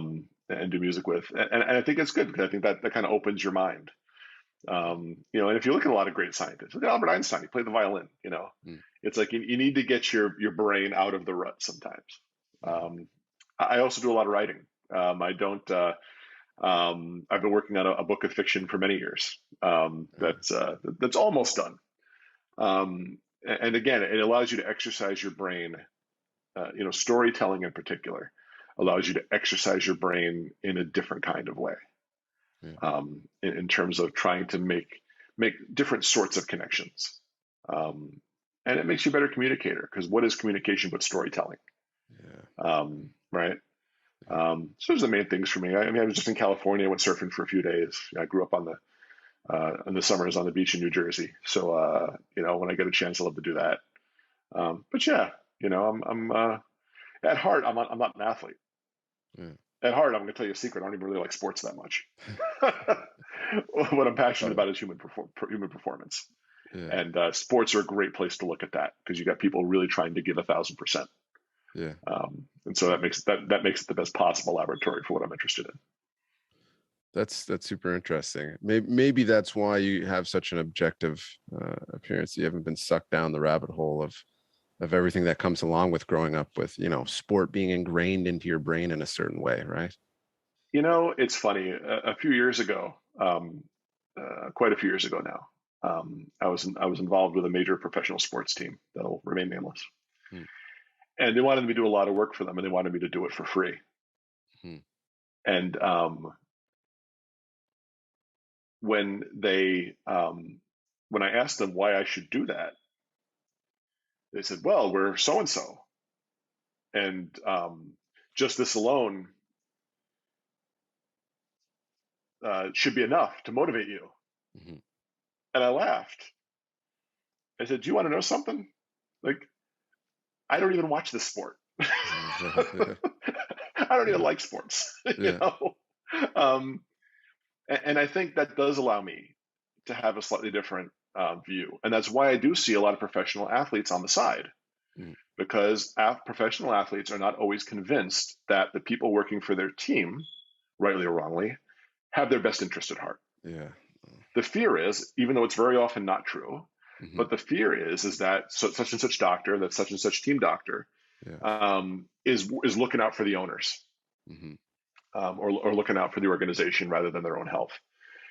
[SPEAKER 2] and do music with, and I think it's good because I think that kind of opens your mind. And if you look at a lot of great scientists, look at Albert Einstein. He played the violin.
[SPEAKER 1] mm,
[SPEAKER 2] It's like you need to get your brain out of the rut sometimes.
[SPEAKER 1] yeah,
[SPEAKER 2] I also do a lot of writing. I don't. I've been working on a book of fiction for many years. That's almost done. And again, it allows you to exercise your brain. Storytelling in particular allows you to exercise your brain in a different kind of way,
[SPEAKER 1] yeah,
[SPEAKER 2] in terms of trying to make different sorts of connections. And it makes you a better communicator because what is communication but storytelling,
[SPEAKER 1] yeah,
[SPEAKER 2] right?
[SPEAKER 1] yeah,
[SPEAKER 2] So those are the main things for me. I mean, I was just in California, went surfing for a few days. I grew up in the summers on the beach in New Jersey. So, when I get a chance, I love to do that. But yeah, I'm at heart, I'm not an athlete.
[SPEAKER 1] yeah.
[SPEAKER 2] At heart, I'm going to tell you a secret. I don't even really like sports that much. What I'm passionate
[SPEAKER 1] Got it.
[SPEAKER 2] about is human performance.
[SPEAKER 1] Yeah,
[SPEAKER 2] And sports are a great place to look at that because you got people really trying to give 1,000%.
[SPEAKER 1] yeah.
[SPEAKER 2] And so that makes it the best possible laboratory for what I'm interested in.
[SPEAKER 1] That's super interesting. Maybe that's why you have such an objective appearance. You haven't been sucked down the rabbit hole of of everything that comes along with growing up with, sport being ingrained into your brain in a certain way, right?
[SPEAKER 2] It's funny. A few years ago, quite a few years ago now, I was involved with a major professional sports team that'll remain nameless,
[SPEAKER 1] Hmm.
[SPEAKER 2] and they wanted me to do a lot of work for them, and they wanted me to do it for free.
[SPEAKER 1] Hmm.
[SPEAKER 2] And when they when I asked them why I should do that, they said, "Well, we're so and so, and just this alone should be enough to motivate you."
[SPEAKER 1] Hmm.
[SPEAKER 2] And I laughed. I said, "Do you want to know something? Like, I don't even watch this sport.
[SPEAKER 1] Yeah.
[SPEAKER 2] I don't even
[SPEAKER 1] Yeah.
[SPEAKER 2] like sports, you
[SPEAKER 1] Yeah.
[SPEAKER 2] know." Um, and I think that does allow me to have a slightly different view, and that's why I do see a lot of professional athletes on the side,
[SPEAKER 1] Mm.
[SPEAKER 2] because professional athletes are not always convinced that the people working for their team, rightly or wrongly, have their best interest at heart.
[SPEAKER 1] Yeah.
[SPEAKER 2] The fear is, even though it's very often not true,
[SPEAKER 1] Hmm.
[SPEAKER 2] but the fear is that such and such doctor, that such and such team doctor,
[SPEAKER 1] Yeah.
[SPEAKER 2] is looking out for the owners,
[SPEAKER 1] Hmm.
[SPEAKER 2] or looking out for the organization rather than their own health.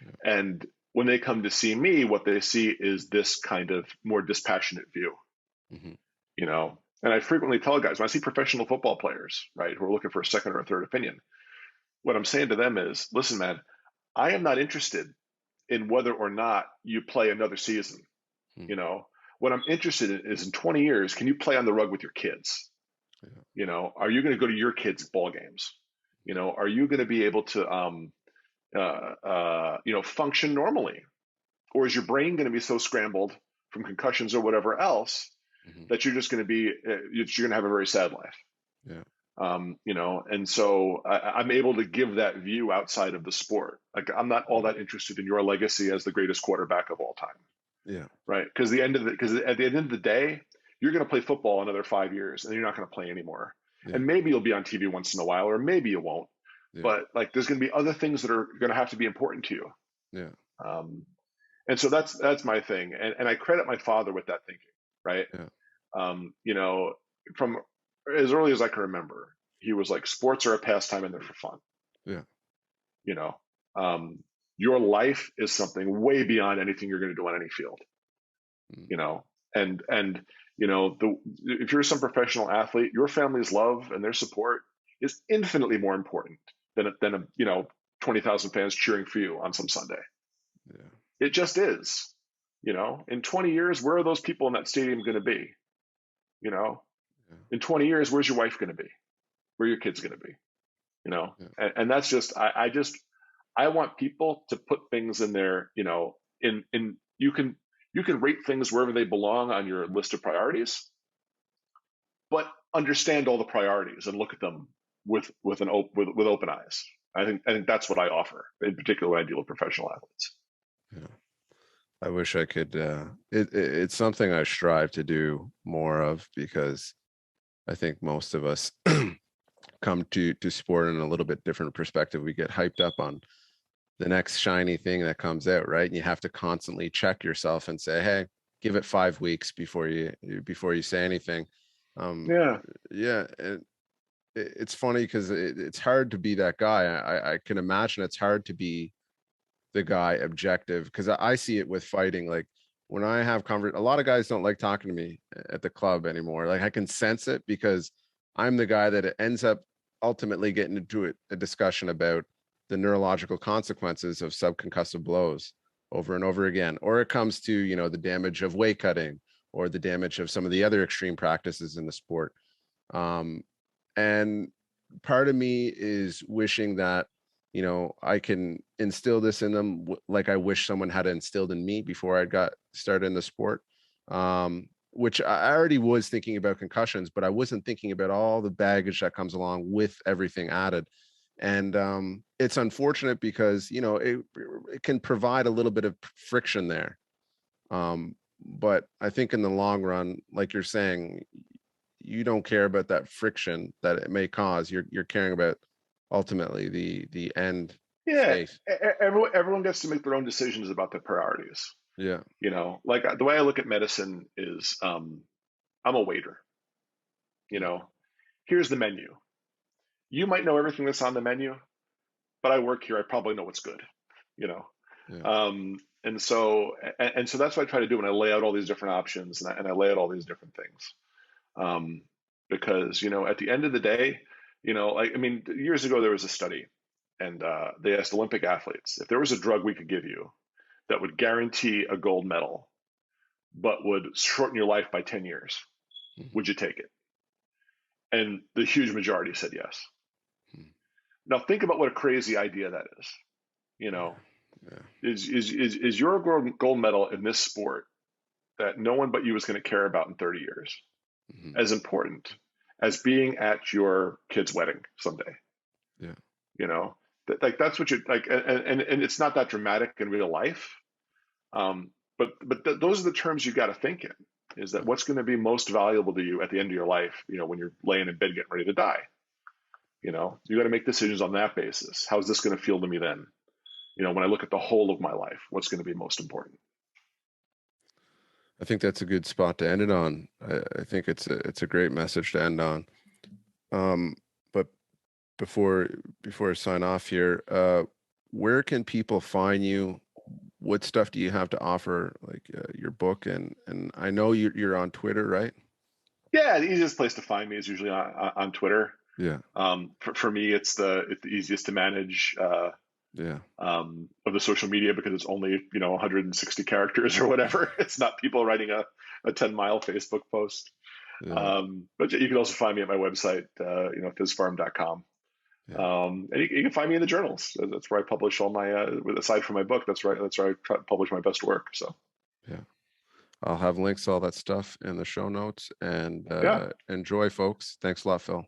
[SPEAKER 1] Yeah.
[SPEAKER 2] And when they come to see me, what they see is this kind of more dispassionate view,
[SPEAKER 1] Hmm.
[SPEAKER 2] you know. And I frequently tell guys when I see professional football players, right, who are looking for a second or a third opinion, what I'm saying to them is, listen, man, I am not interested in whether or not you play another season.
[SPEAKER 1] Hmm.
[SPEAKER 2] You know, what I'm interested in is in 20 years, can you play on the rug with your kids?
[SPEAKER 1] Yeah.
[SPEAKER 2] Are you going to go to your kids' ball games? Are you going to be able to, function normally? Or is your brain going to be so scrambled from concussions or whatever else
[SPEAKER 1] Hmm.
[SPEAKER 2] that you're just going to be, you're going to have a very sad life?
[SPEAKER 1] Yeah.
[SPEAKER 2] And so I'm able to give that view outside of the sport. Like, I'm not all that interested in your legacy as the greatest quarterback of all time,
[SPEAKER 1] Yeah.
[SPEAKER 2] right? Because at the end of the day, you're going to play football another 5 years, and you're not going to play anymore.
[SPEAKER 1] Yeah.
[SPEAKER 2] And maybe you'll be on TV once in a while, or maybe you won't.
[SPEAKER 1] Yeah.
[SPEAKER 2] But like, there's going to be other things that are going to have to be important to you.
[SPEAKER 1] Yeah.
[SPEAKER 2] Um, and so that's my thing, and I credit my father with that thinking, right?
[SPEAKER 1] Yeah.
[SPEAKER 2] Um, you know, from as early as I can remember, he was like, "Sports are a pastime, and they're for fun."
[SPEAKER 1] Yeah.
[SPEAKER 2] You know, um, your life is something way beyond anything you're going to do on any field.
[SPEAKER 1] Mm.
[SPEAKER 2] You know, and if you're some professional athlete, your family's love and their support is infinitely more important than a 20,000 fans cheering for you on some Sunday.
[SPEAKER 1] Yeah.
[SPEAKER 2] It just is. In 20 years, where are those people in that stadium going to be? You know,
[SPEAKER 1] Yeah.
[SPEAKER 2] in 20 years, where's your wife going to be? Where are your kids going to be?
[SPEAKER 1] Yeah.
[SPEAKER 2] And that's just, I want people to put things in there, in you can rate things wherever they belong on your list of priorities, but understand all the priorities and look at them with open eyes. I think that's what I offer, in particular when I deal with professional athletes.
[SPEAKER 1] Yeah. I wish I could. It's something I strive to do more of because I think most of us come to sport in a little bit different perspective. We get hyped up on the next shiny thing that comes out, right? And you have to constantly check yourself and say, "Hey, give it 5 weeks before you say anything." Um,
[SPEAKER 2] Yeah,
[SPEAKER 1] yeah, and it's funny because it's hard to be that guy. I can imagine it's hard to be the guy objective because I see it with fighting. Like when I have a lot of guys don't like talking to me at the club anymore. Like I can sense it because I'm the guy that ends up ultimately getting into a discussion about the neurological consequences of subconcussive blows over and over again. Or it comes to, the damage of weight cutting or the damage of some of the other extreme practices in the sport. Um, and part of me is wishing that, I can instill this in them like I wish someone had instilled in me before I got started in the sport. Which I already was thinking about concussions, but I wasn't thinking about all the baggage that comes along with everything added. And it's unfortunate because, it can provide a little bit of friction there. But I think in the long run, like you're saying, you don't care about that friction that it may cause. You're caring about ultimately the end
[SPEAKER 2] yeah.
[SPEAKER 1] state.
[SPEAKER 2] Everyone gets to make their own decisions about their priorities.
[SPEAKER 1] Yeah.
[SPEAKER 2] Like the way I look at medicine is, I'm a waiter. Here's the menu. You might know everything that's on the menu, but I work here. I probably know what's good. You know,
[SPEAKER 1] Yeah.
[SPEAKER 2] and so that's what I try to do when I lay out all these different options and I lay out all these different things. Because at the end of the day, years ago there was a study, and they asked Olympic athletes if there was a drug we could give you that would guarantee a gold medal, but would shorten your life by 10 years,
[SPEAKER 1] Mhm.
[SPEAKER 2] would you take it? And the huge majority said yes.
[SPEAKER 1] Mhm.
[SPEAKER 2] Now think about what a crazy idea that is. You
[SPEAKER 1] Yeah.
[SPEAKER 2] know,
[SPEAKER 1] Yeah.
[SPEAKER 2] is your gold medal in this sport that no one but you is going to care about in 30 years
[SPEAKER 1] Mhm.
[SPEAKER 2] as important as being at your kid's wedding someday?
[SPEAKER 1] Yeah.
[SPEAKER 2] You know, like that's what you like, and it's not that dramatic in real life. But those are the terms you got to think in. Is that
[SPEAKER 1] Yeah.
[SPEAKER 2] what's going to be most valuable to you at the end of your life? When you're laying in bed getting ready to die. You got to make decisions on that basis. How's this going to feel to me then? When I look at the whole of my life, what's going to be most important?
[SPEAKER 1] I think that's a good spot to end it on. I think it's a great message to end on. But before I sign off here, where can people find you? What stuff do you have to offer? Like your book, and I know you're on Twitter, right?
[SPEAKER 2] Yeah, the easiest place to find me is usually on Twitter.
[SPEAKER 1] Yeah.
[SPEAKER 2] For me, it's the easiest to manage
[SPEAKER 1] Yeah.
[SPEAKER 2] of the social media because it's only 160 characters or whatever. It's not people writing a 10-mile Facebook post.
[SPEAKER 1] Yeah.
[SPEAKER 2] But you can also find me at my website, physfarm.com.
[SPEAKER 1] Yeah.
[SPEAKER 2] And you can find me in the journals. That's where I publish all my, aside from my book, that's where I try to publish my best work. So,
[SPEAKER 1] Yeah. I'll have links to all that stuff in the show notes, and
[SPEAKER 2] yeah.
[SPEAKER 1] enjoy, folks. Thanks a lot, Phil.